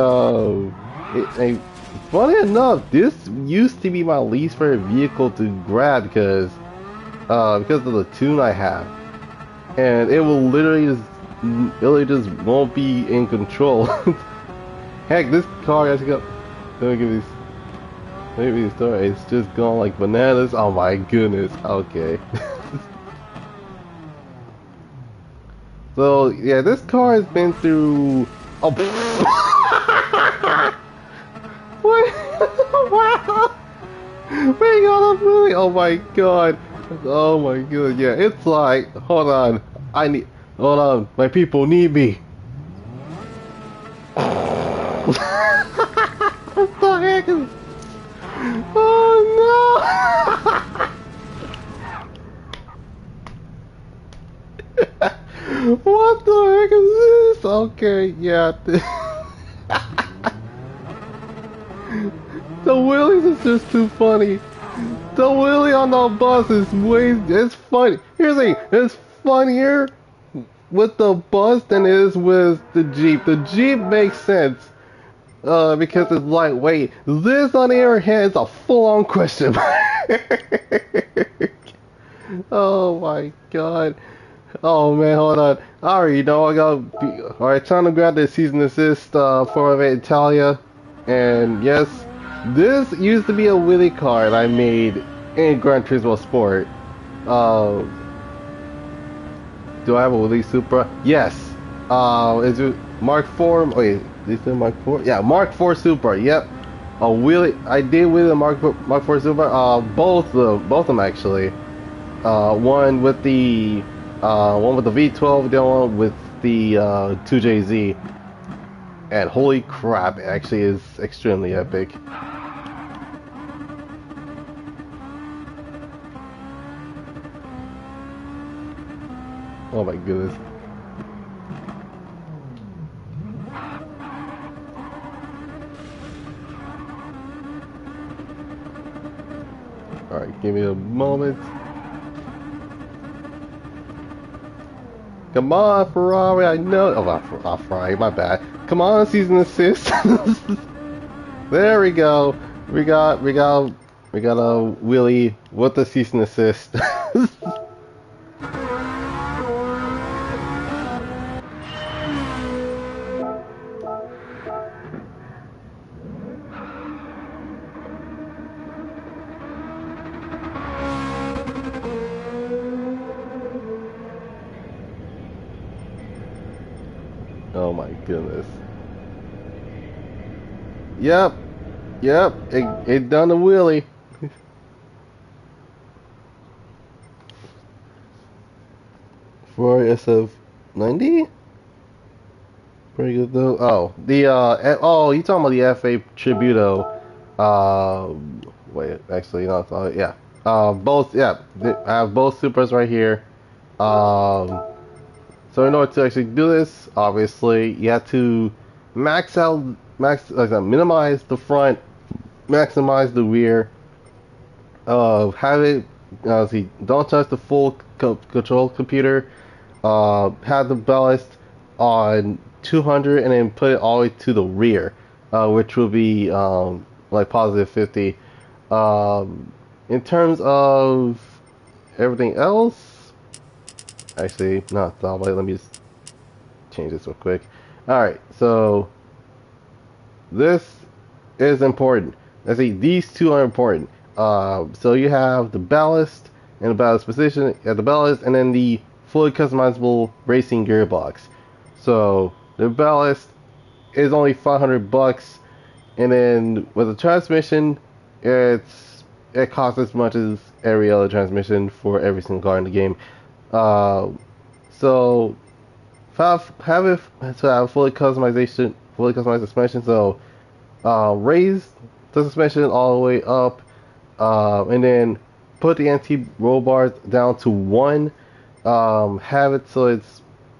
funny enough, this used to be my least favorite vehicle to grab because of the tune I have, and it will literally just won't be in control. Heck, this car has to go. Let me give these. Maybe the story. It's just gone like bananas. Oh my goodness. Okay. So yeah, this car has been through. Oh. What? Wow. We got a movie. Oh my god. Oh my god. Yeah, it's like. Hold on. Hold on. My people need me. What the heck is? Oh no! What the heck is this? Okay, yeah. The wheelies is just too funny. The wheelie on the bus is it's funny. Here's the thing, it's funnier with the bus than it is with the Jeep. The Jeep makes sense. Because it's lightweight. This, on the other hand, is a full-on question. Oh my god. Oh man, hold on. I already know I got. Alright, time to grab the season assist for Italia. And yes, this used to be a wheelie card I made in Gran Turismo Sport. Do I have a wheelie Supra? Yes. Is it Mark 4? Wait. Is it Mark 4? Yeah, Mark 4 Super. Yep. A wheelie. I did with the Mark 4 Super. Both of them actually. One with the V12, the other one with the 2JZ. And holy crap, it actually is extremely epic. Oh my goodness. Alright, give me a moment. Come on, Ferrari, I know. Oh, not Ferrari, my bad. Come on, season assist. There we go. We got a wheelie with the season assist. Oh my goodness. Yep. It done a wheelie. For SF90? Pretty good though. Oh, you talking about the FA Tributo. Wait, actually no, yeah. Both, yeah. I have both Supras right here. So in order to actually do this, obviously, you have to minimize the front, maximize the rear. Have it, see, don't touch the full control computer. Have the ballast on 200 and then put it all the way to the rear, which will be like positive 50. In terms of everything else. Actually, not that. Wait, let me just change this real quick. Alright, so this is important. Let's see, these two are important. So you have the ballast and the ballast position, the ballast, and then the fully customizable racing gearbox. So the ballast is only $500, And then with the transmission, it costs as much as every other transmission for every single car in the game. Uh, so have it to have fully customized suspension. So raise the suspension all the way up, and then put the anti-roll bars down to 1. Have it so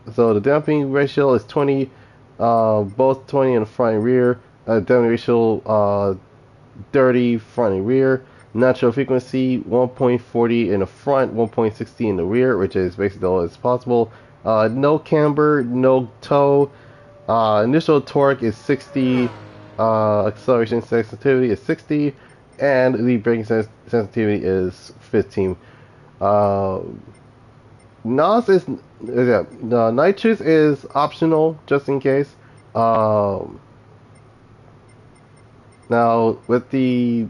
the damping ratio is 20, both 20 in the front and rear. Damping ratio 30 front and rear. Natural frequency 1.40 in the front, 1.60 in the rear, which is basically all that's possible. No camber, no toe. Initial torque is 60. Acceleration sensitivity is 60, and the braking sensitivity is 15. Uh, NOS is nitrous is optional just in case. Now with the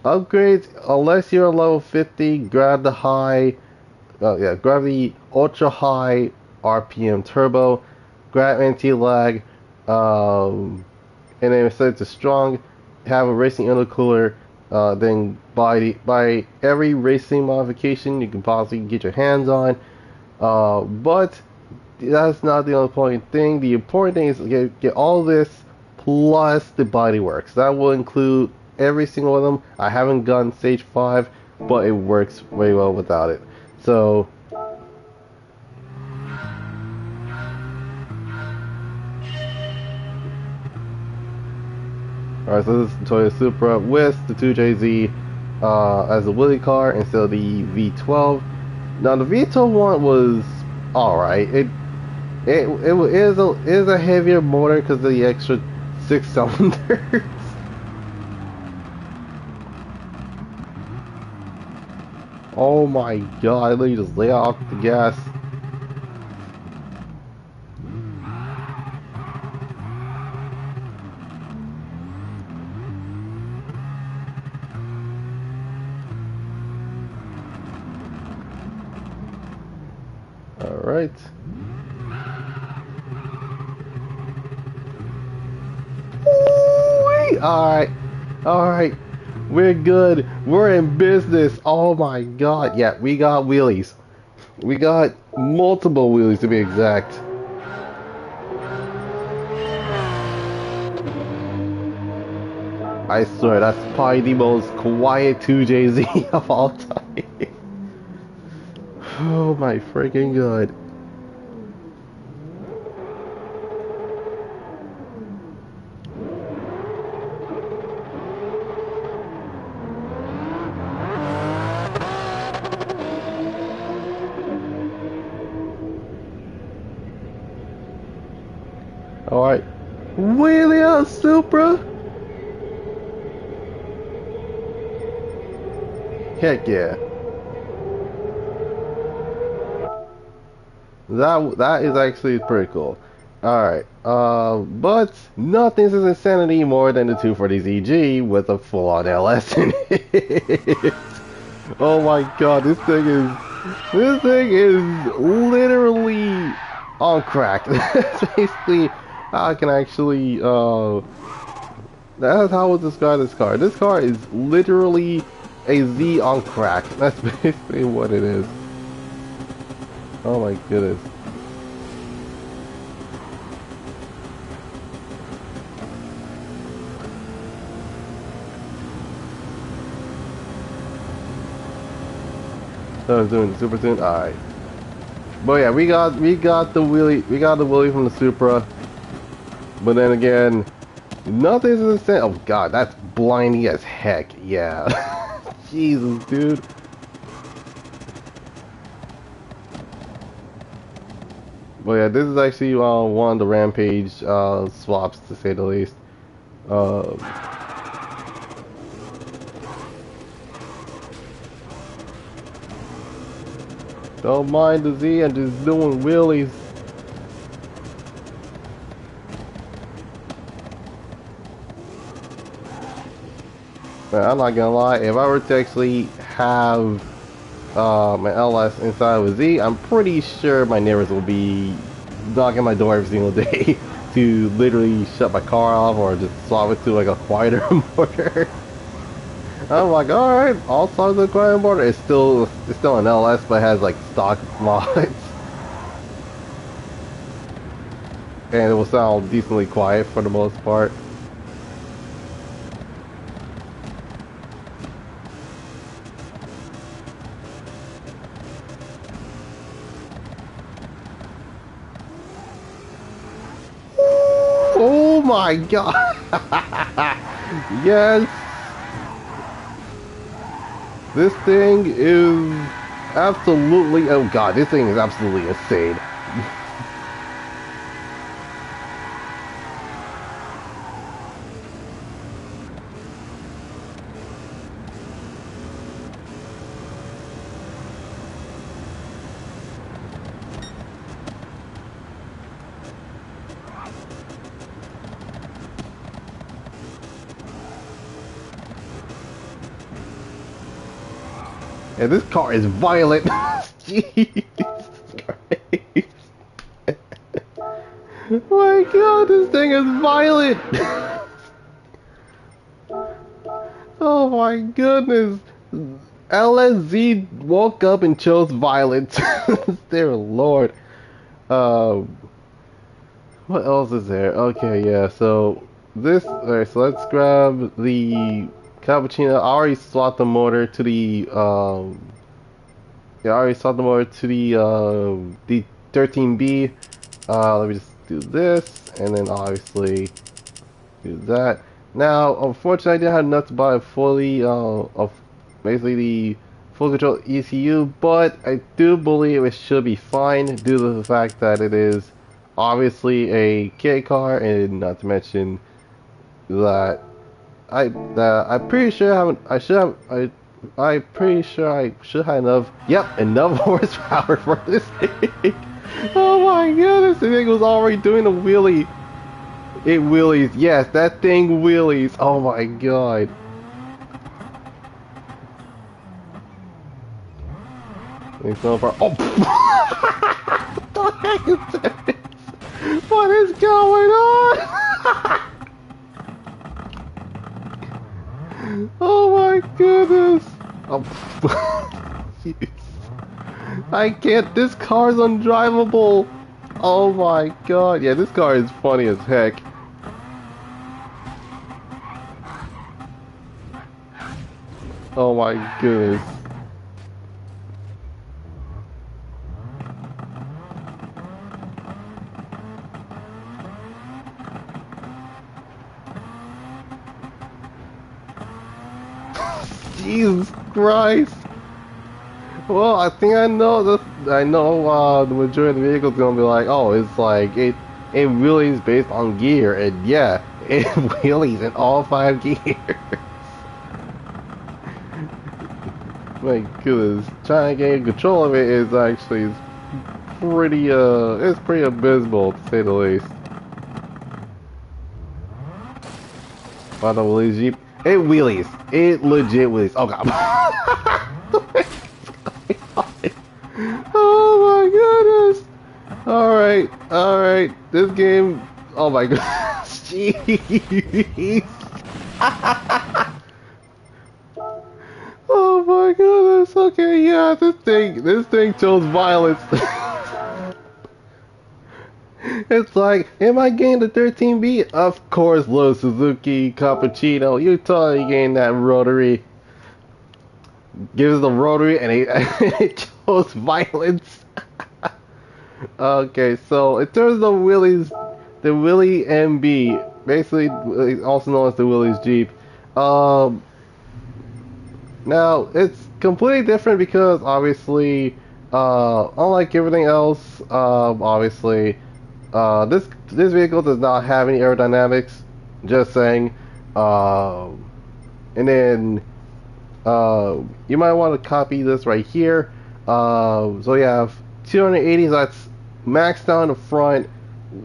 upgrades, unless you're level 50, grab the grab the ultra high RPM turbo, grab anti-lag, and then set it to strong, have a racing intercooler, then buy every racing modification you can possibly get your hands on. But that's not the only important thing. The important thing is get all this plus the bodyworks. That will include every single one of them. I haven't gotten stage 5, but it works very well without it. So alright, so this is Toyota Supra with the 2JZ as a Wheelie car instead of the V12. Now the V12 one was alright. It is a heavier motor because of the extra 6 cylinders. Oh my god, let me just lay off the gas. Alright. Alright. Alright. We're good. We're in business. Oh my god. Yeah, we got wheelies. We got multiple wheelies to be exact. I swear, that's probably the most quiet 2JZ of all time. Oh my freaking god. Alright. Wheelie out, Supra! Heck yeah. That is actually pretty cool. Alright. But nothing's as insanity more than the 240ZG with a full-on LS in it. Oh my god, this thing is literally on crack. That's basically how I can actually that's how I would describe this car. This car is literally a Z on crack. That's basically what it is. Oh my goodness. So I was doing the Super soon. Alright. But yeah, we got the wheelie from the Supra. But then again, nothing's in the same. Oh god, that's blinding as heck. Yeah. Jesus, dude. But yeah, this is actually one of the Rampage swaps, to say the least. Don't mind the Z, I'm just doing wheelies. Man, I'm not gonna lie, if I were to actually have an LS inside of a Z, I'm pretty sure my neighbors will be knocking my door every single day to literally shut my car off or just swap it to like a quieter motor. I'm like, alright, I'll swap to the quieter motor. It's still an LS, but it has like stock mods. And it will sound decently quiet for the most part. Oh my god! Yes! This thing is absolutely... Oh god, this thing is absolutely insane. And this car is violent. Jesus Christ. My god, this thing is violent. Oh my goodness. LSZ woke up and chose violence. Dear Lord. What else is there? Okay, yeah, so this, alright, so let's grab the cappuccino. I already swapped the motor to the, yeah, I already swapped the motor to the 13B. Let me just do this, and then obviously do that. Now, unfortunately, I didn't have enough to buy a fully, of basically the full control ECU, but I do believe it should be fine due to the fact that it is obviously a kit car, and not to mention that I'm pretty sure I should have enough. Yep, enough horsepower for this thing. Oh my goodness, the thing was already doing a wheelie. It wheelies, yes, that thing wheelies. Oh my god. It's so far. Oh, what the heck is this? What is going on? Oh my goodness. Oh, jeez. I can't. This car's undrivable. Oh my god. Yeah, this car is funny as heck. Oh my goodness. Jesus Christ. Well, I think I know this. I know the majority of the vehicle's gonna be like, oh, it's like it wheelies based on gear, and yeah, it wheelies in all 5 gears. My goodness, trying to gain control of it is actually pretty it's pretty abysmal to say the least. By the wheelies Jeep, it wheelies, it legit wheelies. Oh god. Oh my goodness! Alright, this game, oh my goodness, jeez! Oh my goodness, okay, yeah, this thing chose violence. It's like, am I getting the 13B? Of course, little Suzuki, Cappuccino, you're totally getting that rotary. Gives the rotary and it chose violence. Okay, so in terms of the Wheelies, the Wheelie MB, basically also known as the Willie's Jeep. Now it's completely different because obviously, unlike everything else, obviously, this vehicle does not have any aerodynamics. Just saying. And then. You might want to copy this right here. So you have 280, so that's maxed down the front,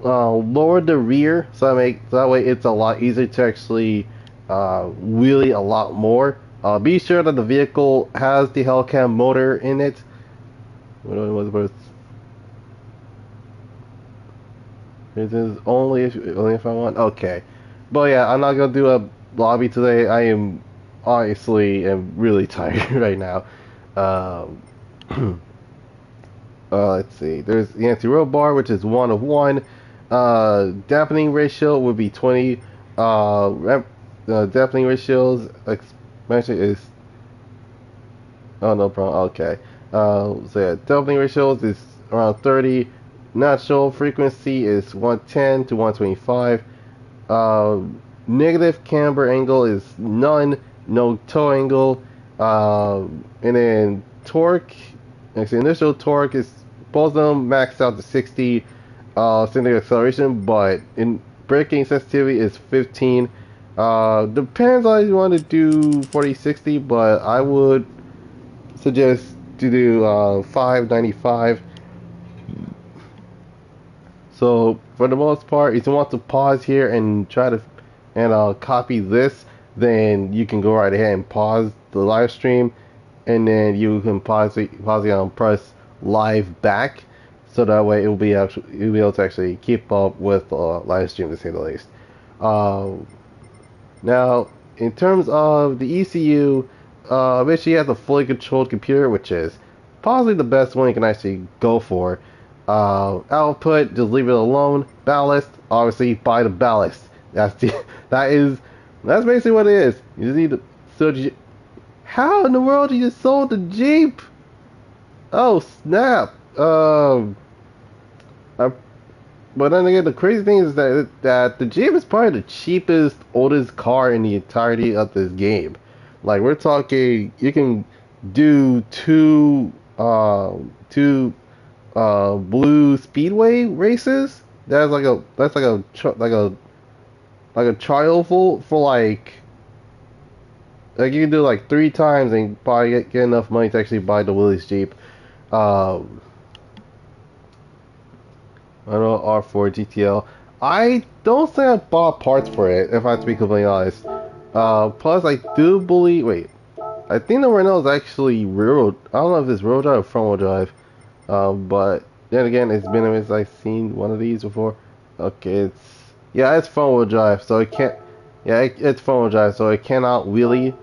lower the rear, so that way it's a lot easier to actually wheelie a lot more. Be sure that the vehicle has the Hellcat motor in it. This is only if I want. Okay, but yeah, I'm not gonna do a lobby today. I am honestly am really tired right now. Um, let's see. There's the anti-roll bar, which is 1 of 1. Dampening ratio would be 20. Dampening ratios expansion is. Oh, no problem. Okay. So yeah, dampening ratios is around 30. Natural frequency is 110 to 125. Uh, Negative camber angle is none. No toe angle. And then torque. Actually, initial torque is both of them maxed out to 60. Standard acceleration, but in braking sensitivity is 15. Depends on if you want to do 40-60, but I would suggest to do 595. So for the most part, if you want to pause here and try to copy this, then you can go right ahead and pause the live stream, and then you can pause it and press live back, so that way you'll be able to actually keep up with live stream, to say the least. Now, in terms of the ECU, basically has a fully controlled computer, which is possibly the best one you can actually go for. Output, just leave it alone. Ballast, obviously buy the ballast. That's basically what it is. You just need to. How in the world you just sold the Jeep? Oh snap! But then again, the crazy thing is that the Jeep is probably the cheapest, oldest car in the entirety of this game. Like, we're talking, you can do two blue speedway races. That's like a trial for you can do like 3 times and probably get enough money to actually buy the Willie's Jeep. I know R4 GTL. I don't think I bought parts for it, if I have to be completely honest. Plus, I do believe. Wait, I think the Renault is actually rear. I don't know if it's rear drive or front wheel drive. But then again, it's been a minute since I've seen one of these before. Okay, it's front wheel drive, so it can't. Yeah, it's front wheel drive, so it cannot wheelie.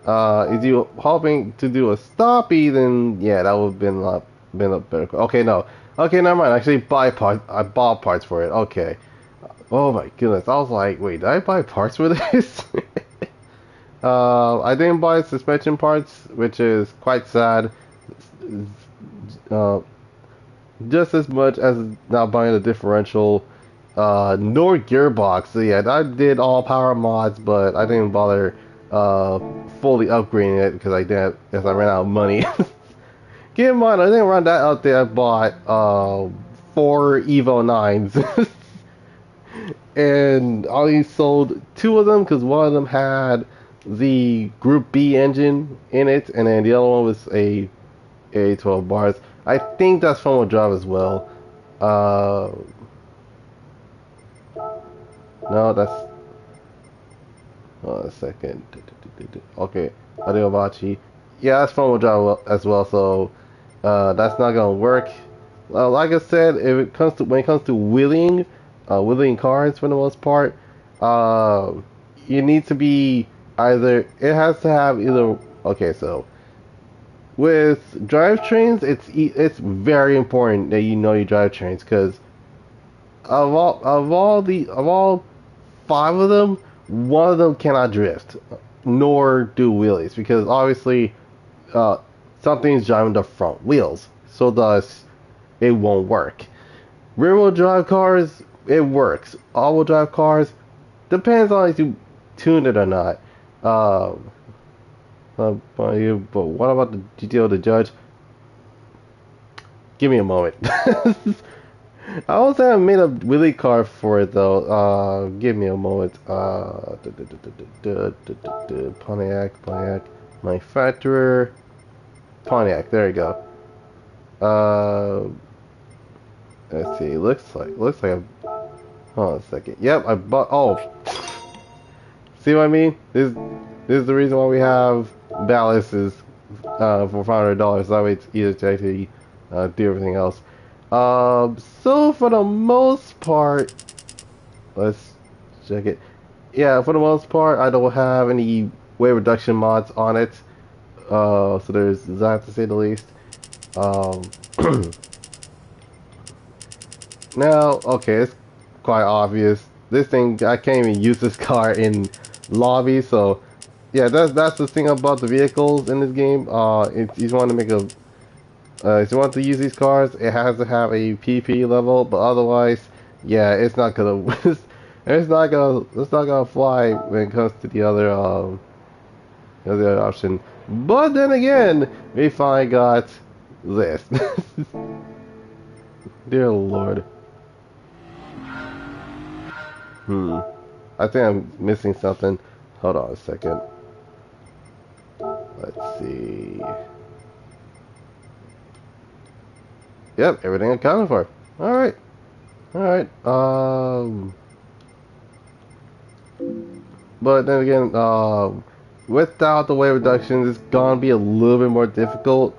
If you hoping to do a stoppie, then yeah, that would have been a better. Okay, no. Okay, never mind. I actually buy parts. I bought parts for it. Okay. Oh my goodness. I was like, wait, did I buy parts for this? I didn't buy suspension parts, which is quite sad. Just as much as not buying a differential, nor gearbox. So yeah, I did all power mods, but I didn't bother fully upgrading it because I ran out of money. Keep in mind, I didn't run that out there. I bought 4 Evo 9s. And I only sold 2 of them because one of them had the Group B engine in it, and then the other one was a 12 bars. I think that's front wheel drive as well. No, that's. Hold on a second. Okay, Adeobachi. Yeah, that's front wheel drive as well, so that's not gonna work. Like I said, when it comes to wheeling cars for the most part, you need to be it has to have either. Okay, so with drivetrains, it's very important that you know your drivetrains, because of all 5 of them, one of them cannot drift nor do wheelies, because obviously something's driving the front wheels, so thus it won't work. Rear wheel drive cars, it works. All wheel drive cars, depends on if you tune it or not. But what about the GTO the Judge? Give me a moment. I also haven't made a wheelie car for it though. Give me a moment. Pontiac, manufacturer, Pontiac. There you go. Let's see. Looks like hold on a second. Yep, I bought. Oh, see what I mean? This is the reason why we have ballasts is for $500. That way it's easier to actually do everything else. So for the most part, let's check it. Yeah, for the most part, I don't have any weight reduction mods on it. So there's that to say the least. Um, Now, okay, it's quite obvious. This thing, I can't even use this car in lobby, so yeah, that's the thing about the vehicles in this game. If you want to make a, if you want to use these cars, it has to have a PP level, but otherwise, yeah, it's not gonna, it's not gonna fly when it comes to the other option. But then again, we finally got this. Dear Lord. I think I'm missing something. Hold on a second. Let's see. Yep, everything accounted for. Alright. Alright. But then again, without the weight reductions, it's gonna be a little bit more difficult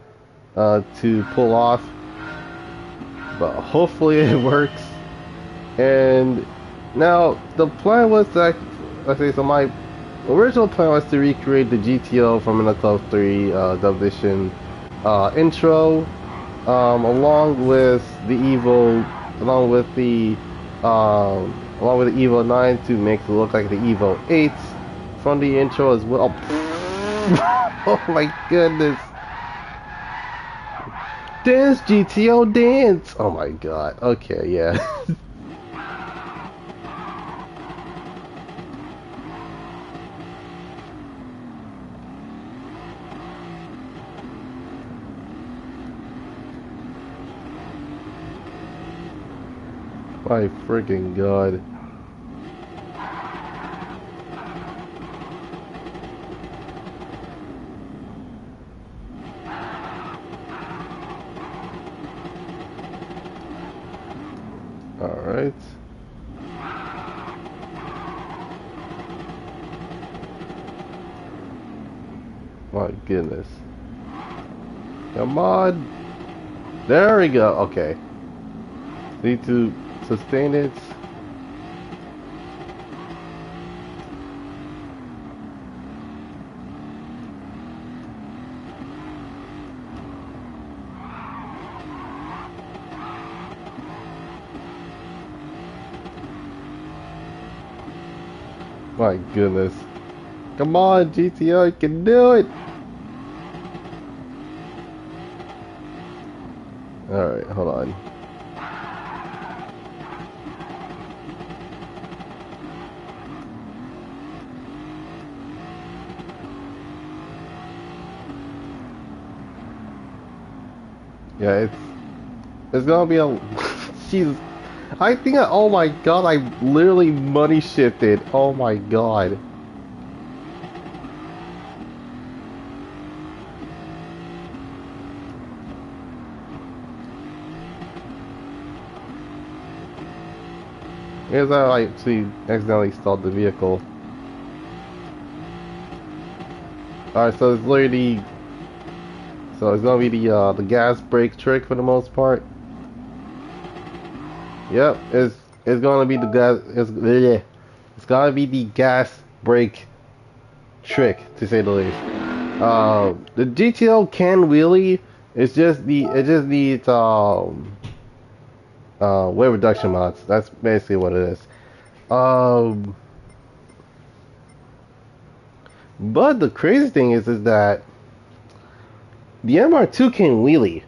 to pull off. But hopefully it works. And now the plan was that, okay, so my original plan was to recreate the GTO from Inner Club 3 Dub Edition intro, along with the Evo, along with the Evo 9 to make it look like the Evo 8 from the intro as well. Oh my goodness! Dance GTO dance! Oh my god. Okay, yeah. My freaking god. Alright. My goodness. Come on. There we go. Okay. Need to sustain it. My goodness. Come on, GTO, you can do it! Alright, hold on. Yeah, it's gonna be a Jesus. I think oh my god, I literally money shifted. Oh my god. Here's how I actually accidentally stalled the vehicle. Alright, so it's literally, so it's gonna be the gas brake trick for the most part. Yep, it's gonna be the gas. It's gonna be the gas brake trick, to say the least. The GTO can wheelie. It just needs weight reduction mods. That's basically what it is. But the crazy thing is that the MR2 can wheelie.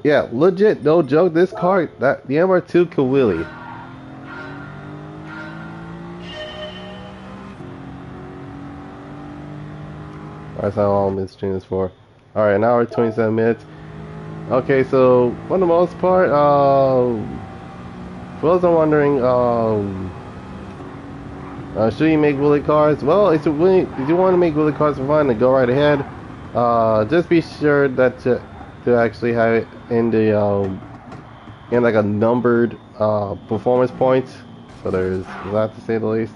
Yeah, legit, no joke. This car, that the MR2 can wheelie. That's how long I'm streaming this for. Alright, an hour 27 minutes. Okay, so for the most part, for those are wondering, should you make wheelie cars? Well, if you want to make wheelie cars for fun, then go right ahead. Just be sure that to actually have it in the in like a numbered performance points. So there's that, to say the least.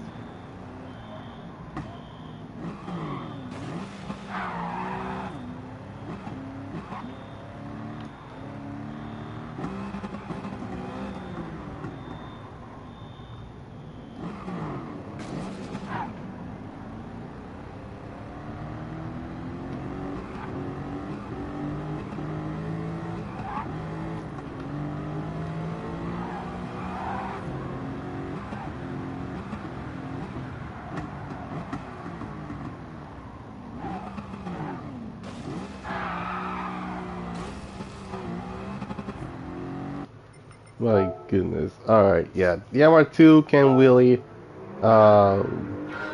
My goodness. Alright, yeah. The MR2 can wheelie.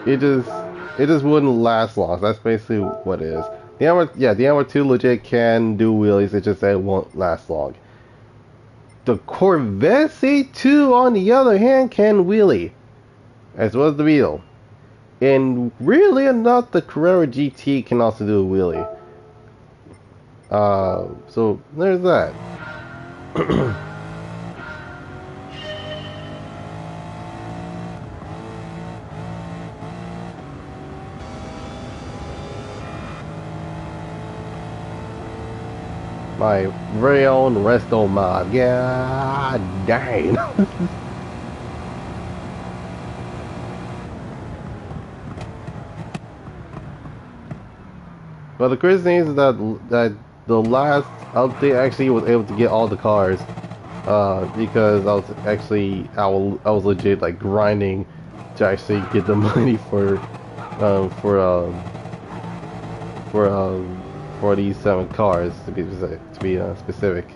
It just wouldn't last long. That's basically what it is. The MR2 legit can do wheelies, it's just that it won't last long. The Corvette C2 on the other hand can wheelie, as well as the Beetle. And really enough, the Carrera GT can also do a wheelie. So there's that. My very own resto mod. Yeah, dang. But the crazy thing is that the last update actually was able to get all the cars. Because I was legit like grinding to actually get the money um, for um, for these 7 cars to be specific.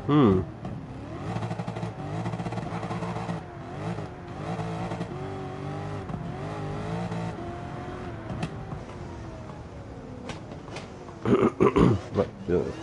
Hmm. My goodness.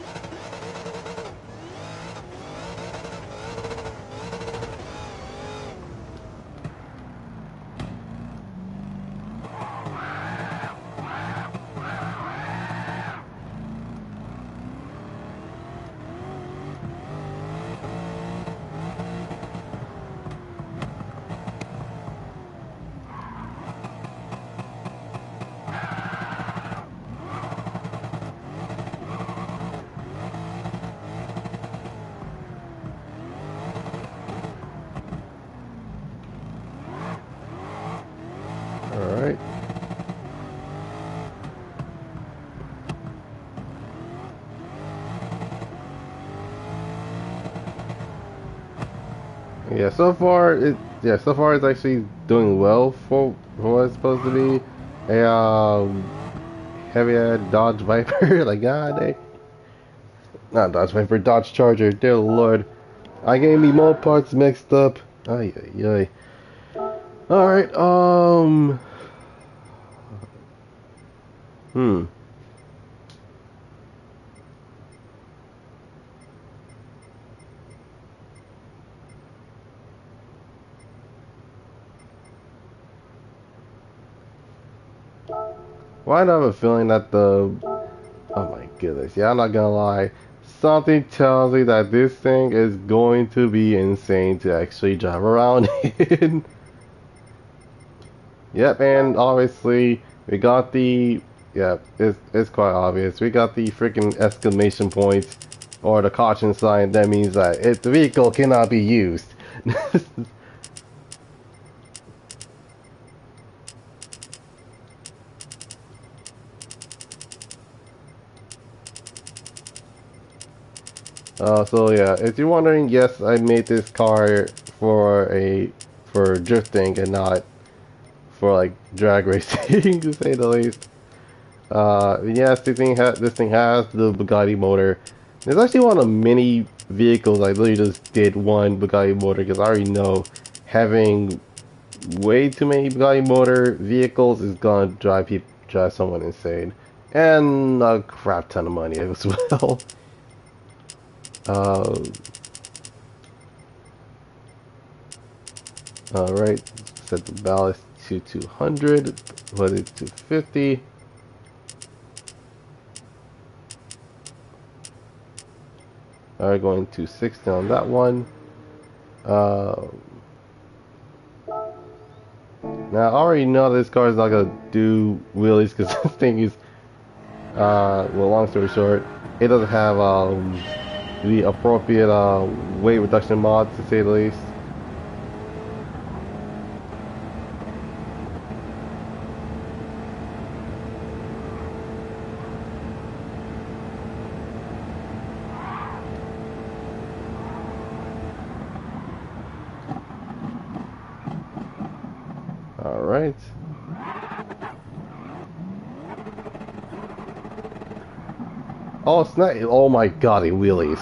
Alright. So far it's actually doing well for what it's supposed to be. A heavy Dodge Viper, like god dang. Not Dodge Viper, Dodge Charger, dear lord. I gave me more parts mixed up. Ay ay ay. Alright, hmm. Why do I have a feeling that oh my goodness, yeah, I'm not gonna lie. Something tells me that this thing is going to be insane to actually drive around in. Yep, and obviously we got it's quite obvious. We got the freaking exclamation point or the caution sign. That means that the vehicle cannot be used. So yeah, if you're wondering, yes, I made this car for drifting and not for like drag racing to say the least. Yes, this thing has the Bugatti motor. It's actually one of the many vehicles I literally just did one Bugatti motor because I already know having way too many Bugatti motor vehicles is gonna drive someone insane, and a crap ton of money as well. Uh, Alright, set the ballast to 200, put it to 50. Alright, going to 60 on that one. Now I already know this car is not gonna do wheelies because this thing is, well, long story short, it doesn't have the appropriate weight reduction mods to say the least. Oh snap! Oh my god, it wheelies.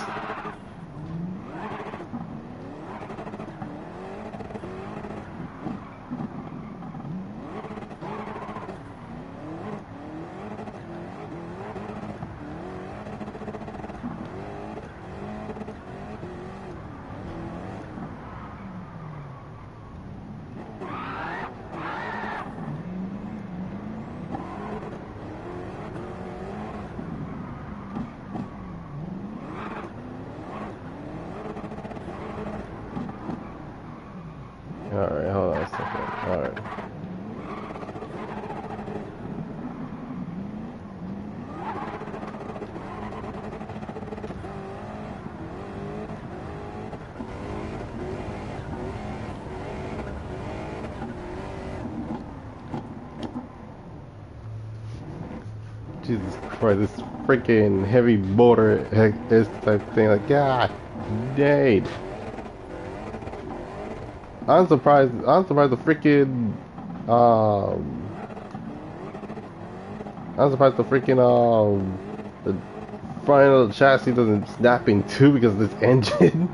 Alright, hold on a second. Alright. Jesus Christ, this freaking heavy motor is type thing, like, god dang. I'm surprised the freaking, the front of the chassis doesn't snap in two because of this engine.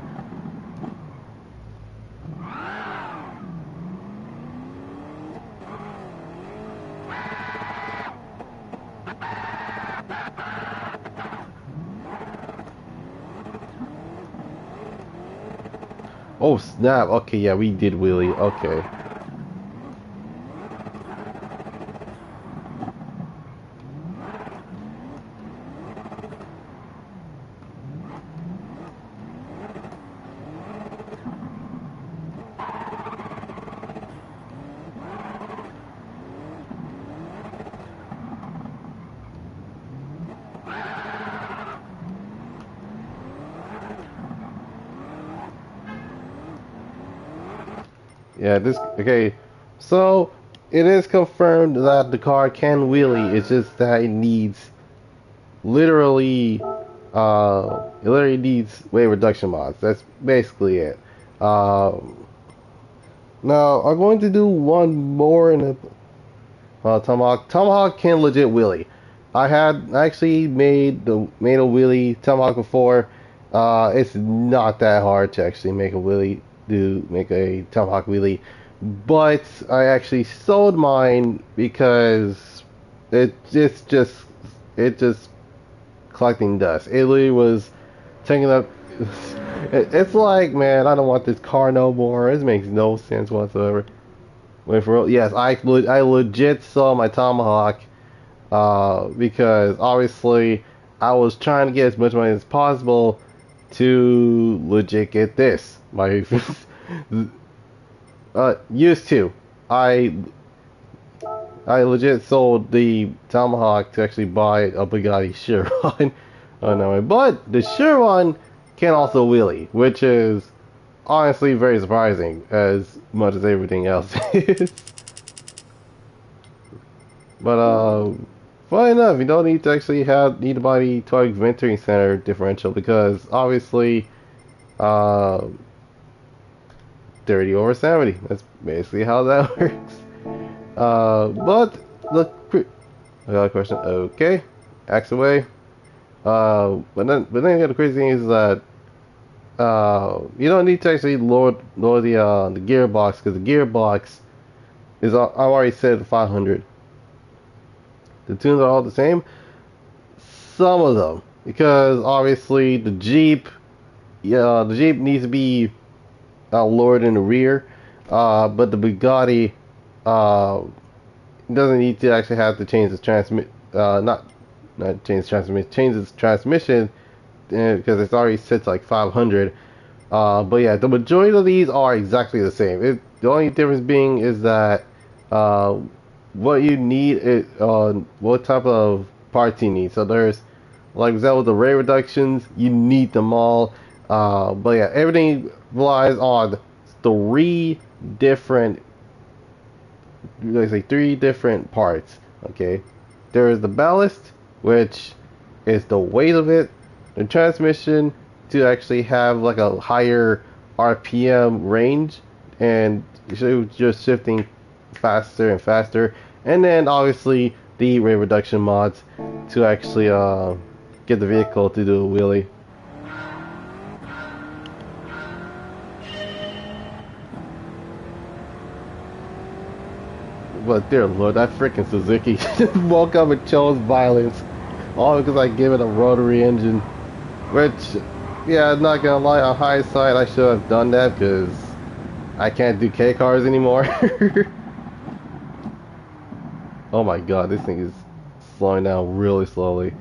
Oh snap, okay, yeah, we did wheelie, okay. Yeah, okay, so it is confirmed that the car can wheelie, it's just that it literally, it literally needs weight reduction mods, that's basically it. Now, I'm going to do one more in the Tomahawk. Tomahawk can legit wheelie. I actually made a wheelie Tomahawk before. It's not that hard to actually make a Tomahawk wheelie, but I actually sold mine because it's just collecting dust. It literally was taking up. It's like, man, I don't want this car no more. It makes no sense whatsoever. Wait for real. Yes, I legit sold my Tomahawk because obviously I was trying to get as much money as possible to legit get this. My used to. I legit sold the Tomahawk to actually buy a Bugatti Chiron. Oh no, but the Chiron can also wheelie, which is honestly very surprising as much as everything else is. But funny enough, you don't need to actually need to buy the Toy Venturing Center differential because obviously 30 over 70. That's basically how that works. But look, I got a question. Okay, axe away. But then again, the crazy thing is that you don't need to actually lower the gearbox because the gearbox is I've already said 500. The tunes are all the same. Some of them, because obviously the Jeep needs to be lowered in the rear, but the Bugatti doesn't need to actually have to change its change its transmission because it's already set to like 500. But yeah, the majority of these are exactly the same. The only difference being is that what you need is what type of parts you need. So there's, like for example, the rate reductions, you need them all. But yeah, everything relies on three different parts. Okay, there is the ballast, which is the weight of it, the transmission to actually have like a higher RPM range, and just shifting faster and faster, and then obviously the rate reduction mods to actually get the vehicle to do a wheelie. But dear lord, that freaking Suzuki woke up and chose violence. All because I gave it a rotary engine. Which, yeah, not gonna lie, on hindsight, I should have done that because I can't do K cars anymore. Oh my god, this thing is slowing down really slowly.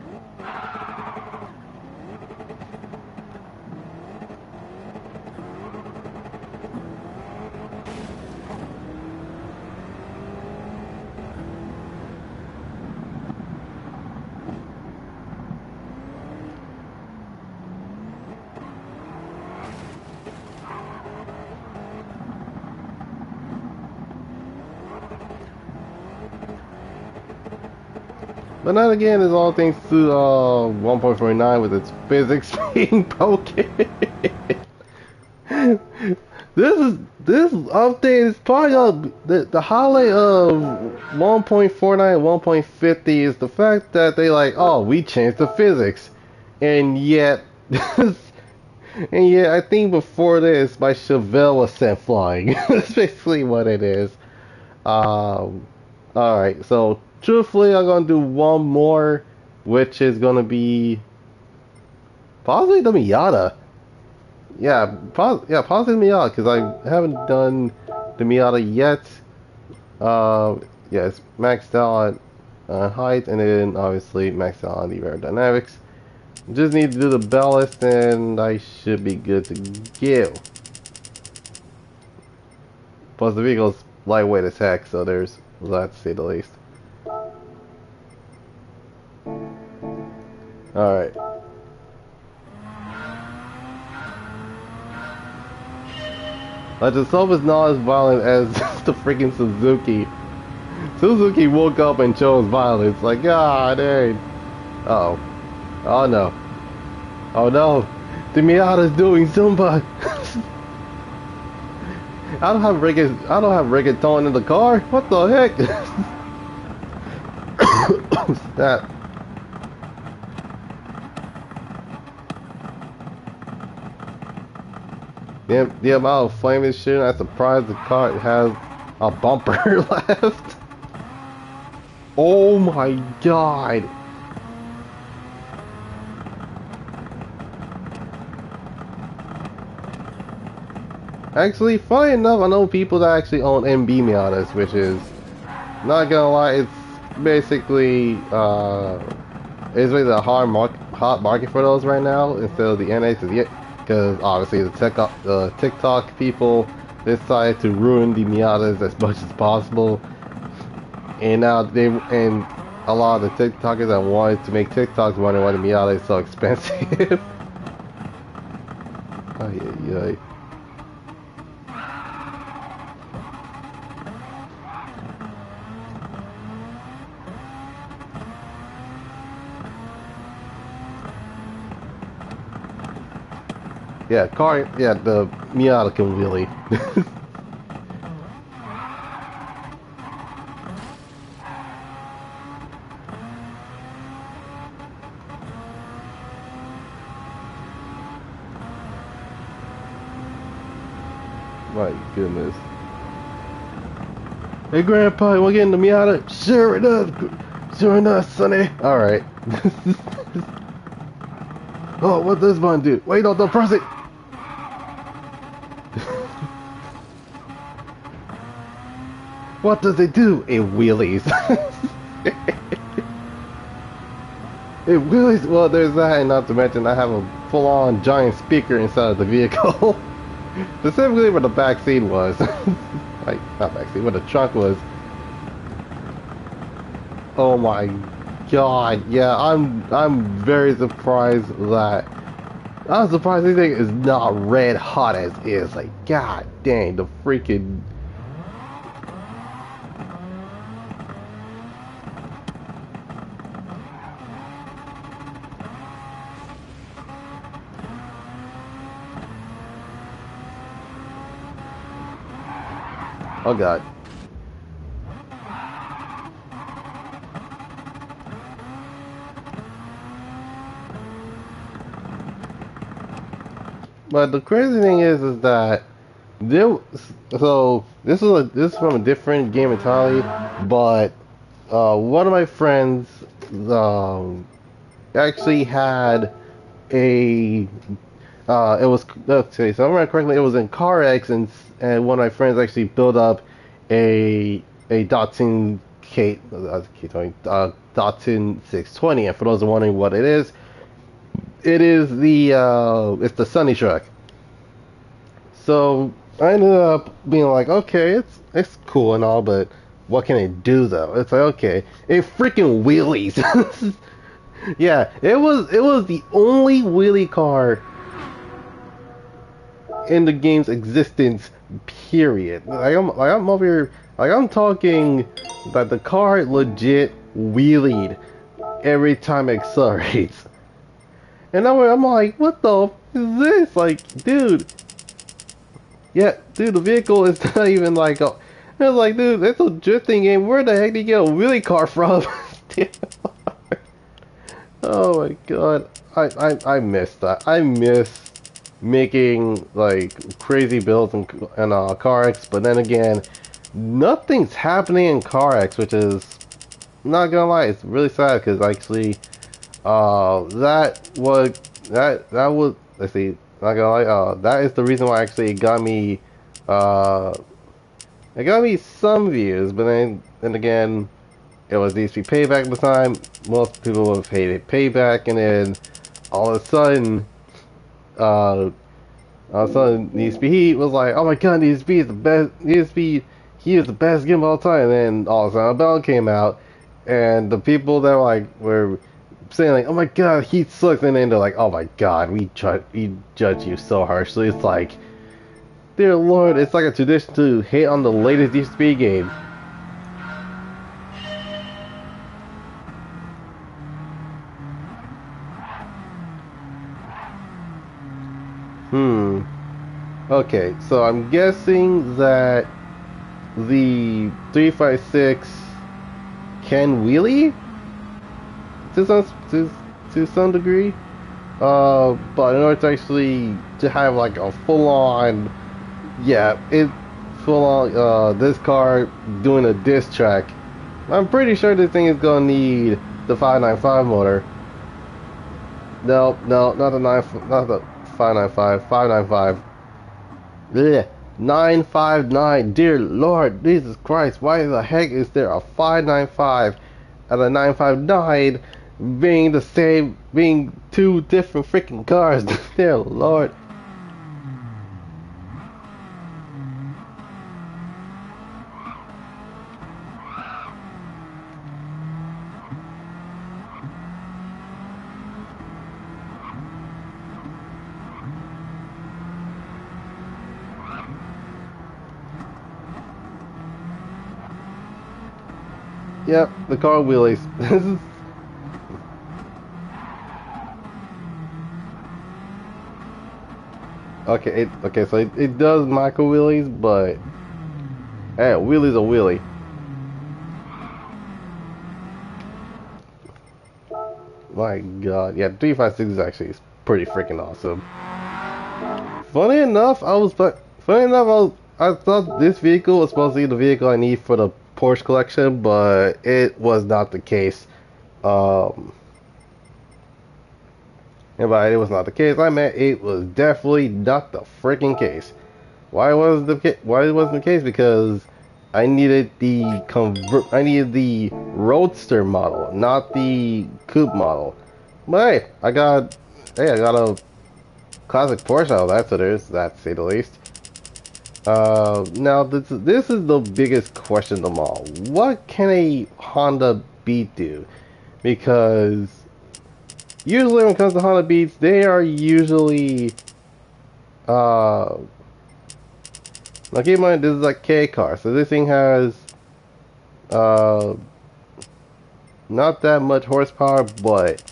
But then again, it's all thanks to 1.49 with its physics being broken. This update is part of the highlight of 1.49, 1.50 is the fact that they like, oh, we changed the physics, and yet, I think before this, my Chevelle was sent flying. That's basically what it is. Alright, so truthfully, I'm gonna do one more, which is gonna be possibly the Miata. Yeah, possibly the Miata, because I haven't done the Miata yet. Yeah, it's maxed out on height, and then obviously maxed out on the aerodynamics. Just need to do the ballast, and I should be good to go. Plus, the vehicle's lightweight as heck, so there's that to say the least. Alright. Like, the Self is not as violent as the freaking Suzuki. Suzuki woke up and chose violence. Like, god dang. Uh oh. Oh no. Oh no. The Miata's doing Zumba. I don't have reggaeton in the car. What the heck? That. The amount of flame is shooting, I'm surprised the car has a bumper left. Oh my god. Actually, funny enough, I know people that actually own MB Miatas, which is, not gonna lie, it's basically a hot market for those right now instead of the NAs. Because obviously the TikTok people decided to ruin the Miatas as much as possible, and now and a lot of the TikTokers that wanted to make TikToks wondering why the Miata is so expensive. Ay. Yeah, the Miata can wheelie. My goodness. Hey Grandpa, you wanna get in the Miata? Sure it does. Sure enough, Sonny. Alright. Oh, what does this button do? Wait, don't press it! What does it do? It wheelies. It wheelies. Well, there's that, and not to mention I have a full-on giant speaker inside of the vehicle. Specifically where the back seat was. Like, not back seat, where the trunk was. Oh my god, yeah, I'm very surprised that... I'm surprised this thing is not red hot as is. Like, god dang, the freaking... Oh god. But the crazy thing is that there. So this is from a different game entirely, but one of my friends um, actually had a. It was okay. So if I remember correctly, it was in CarX, and one of my friends actually built up a Datsun Datsun 620. And for those who are wondering what it is, it's the Sunny Truck. So I ended up being like, okay, it's cool and all, but what can it do though? It's like, okay, it freaking wheelies. Yeah, it was the only wheelie car in the game's existence. Period. I'm over here I'm talking that the car legit wheelied every time it accelerates. And I'm like, what the is this? Like, dude, yeah, dude, the vehicle is not even like a. It's like, dude, it's a drifting game. Where the heck did you get a wheelie car from? Oh my god, I miss that. I miss making like crazy builds and CarX, but then again, nothing's happening in CarX, which is not gonna lie, it's really sad because actually, that was let's see, not gonna lie, that is the reason why actually uh, it got me some views, but then again, it was DSP Payback at the time. Most people would have hated Payback, and then all of a sudden, uh, DSP Heat was like, "Oh my God, DSP is the best. DSP, he is the best game of all time." And then all of a sudden, Bell came out, and the people that were saying like, "Oh my God, Heat sucks," and then they're like, "Oh my God, we judge you so harshly." It's like, dear Lord, it's like a tradition to hate on the latest DSP game. Hmm. Okay, so I'm guessing that the 356 can wheelie to some degree. But in order to actually to have like a full on, yeah, it full on this car doing a diss track. I'm pretty sure this thing is gonna need the 595 motor. No, no, not the 595, 595. Blech. 959. Dear Lord, Jesus Christ, why the heck is there a 595 and a 959 being the same, being two different freaking cars? Dear Lord. Yep, the car wheelies. Okay, so it does micro wheelies, but hey, a wheelie's a wheelie. My God, yeah, 356 is actually pretty freaking awesome. Funny enough, I thought this vehicle was supposed to be the vehicle I need for the Porsche collection, but it was not the case. Um, and by it was not the case, I meant it was definitely not the freaking case. Why it wasn't the case? Because I needed the Roadster model, not the Coupe model. But hey, I got a classic Porsche out of that, so there's that, to say the least. Now this is the biggest question of them all. What can a Honda Beat do? Because usually when it comes to Honda Beats, they are usually now keep in mind this is a K car, so this thing has uh not that much horsepower, but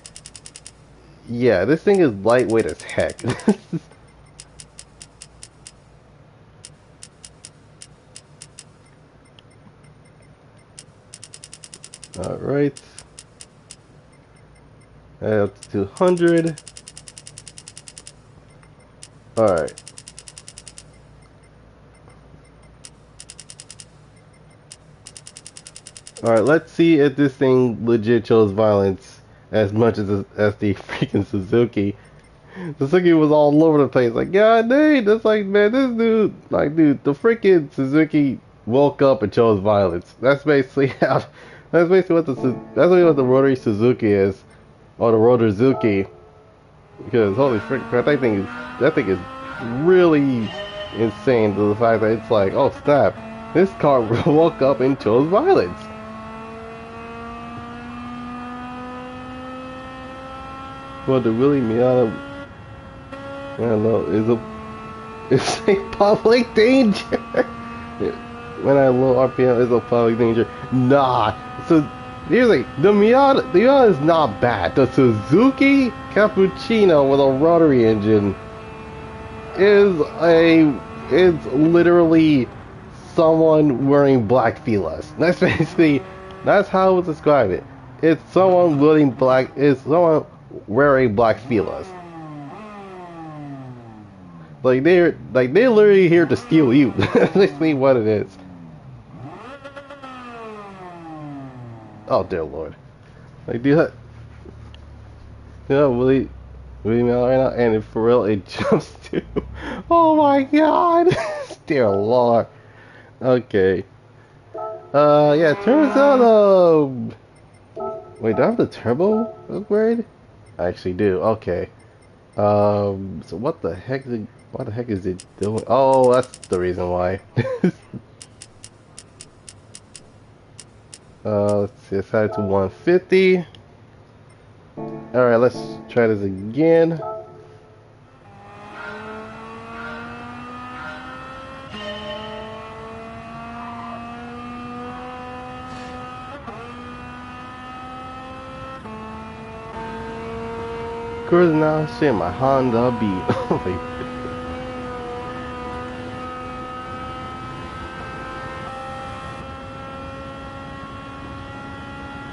yeah, this thing is lightweight as heck. Alright. Up to 200. Alright. Alright, let's see if this thing legit shows violence as much as the freaking Suzuki. Suzuki was all over the place, like, God dang, that's like, man, this dude, like, dude, the freaking Suzuki woke up and chose violence. That's basically how, that's basically what the rotary Suzuki is, or the Rotorzuki. Because holy frick, that thing is really insane to the fact that it's like, oh snap, this car woke up and chose violence. Well, the Wheelie Miata, I don't know, it's a public danger. When I low RPM, it's a public danger. Nah, so seriously, the Miata is not bad. The Suzuki Cappuccino with a rotary engine is literally someone wearing black Filas. That's how I would describe it. It's someone wearing black Filas. Like they're literally here to steal you. That's basically what it is. Oh dear lord. Like do that really mail right now, and for real it jumps to oh my god. Dear lord. Okay. Yeah, turns out wait, do I have the turbo upgrade? I actually do, okay. So what the heck is it doing? Oh, that's the reason why. Let's see, I set it to 150. Alright, let's try this again. Cruising now, seeing my Honda Beat.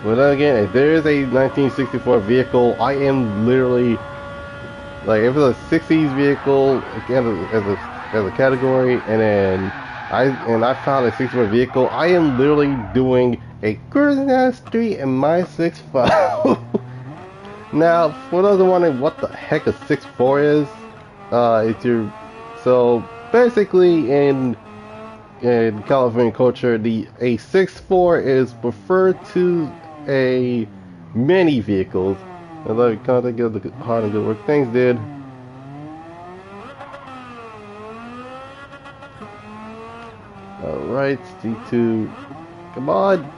But then again, if there is a 1964 vehicle, I am literally like, if it's a 60s vehicle again as a category, and then I found a 64 vehicle, I am literally doing a cruising down the street in my 6.5. Now, for those who are wondering what the heck a 6.4 is, so basically in California culture, a 6.4 is preferred to a many vehicles. And let me contact the hard and good work things did. Alright, D2, come on.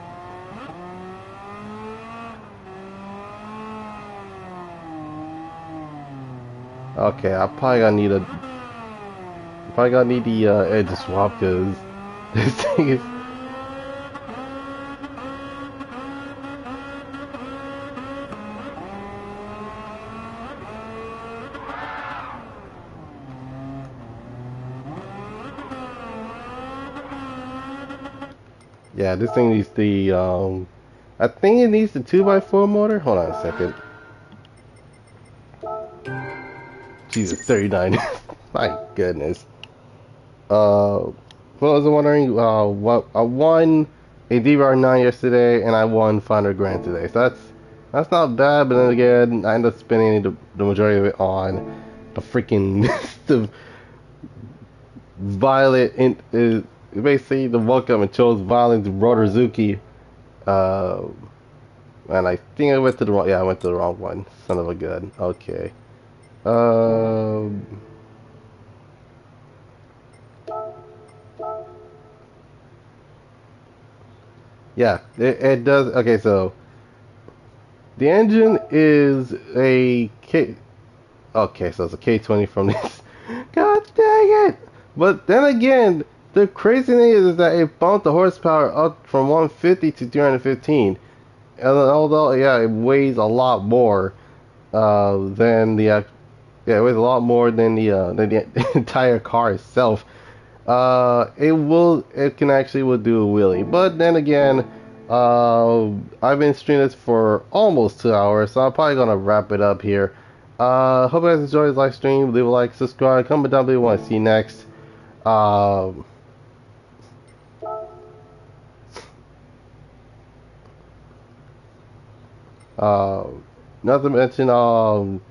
Okay, I probably gonna need the edge swap, because this thing is. Yeah, this thing needs the I think it needs the 2x4 motor. Hold on a second. Jesus, 39. My goodness. For those wondering, what I won a DVR9 yesterday, and I won 500 grand today. So that's not bad. But then again, I ended up spending the majority of it on the freaking the violet. Basically, the welcome and chose violent Rotorzuki. And I think I went to the wrong. Yeah, I went to the wrong one. Son of a gun. Okay. Yeah, it does. Okay, so the engine is a K. Okay, so it's a K20 from this. God dang it! But then again, the crazy thing is that it bumped the horsepower up from 150 to 215. And although, yeah, it weighs a lot more than the it weighs a lot more than the entire car itself. It can actually will do a wheelie. But then again, I've been streaming this for almost 2 hours, so I'm probably gonna wrap it up here. Hope you guys enjoyed this live stream. Leave a like, subscribe, comment down below what you want to see next. Um, uh, Not to mention,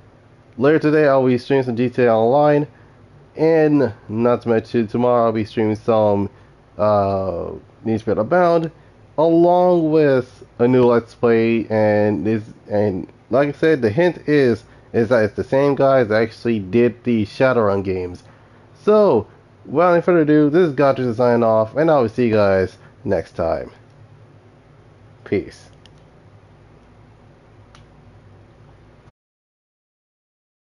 later today I'll be streaming some GTA Online, and not to mention tomorrow I'll be streaming some Need for Speed Unbound, along with a new Let's Play. And like I said, the hint is that it's the same guys that actually did the Shadowrun games. So, without any further ado, this is Goddrifter signing off, and I will see you guys next time. Peace.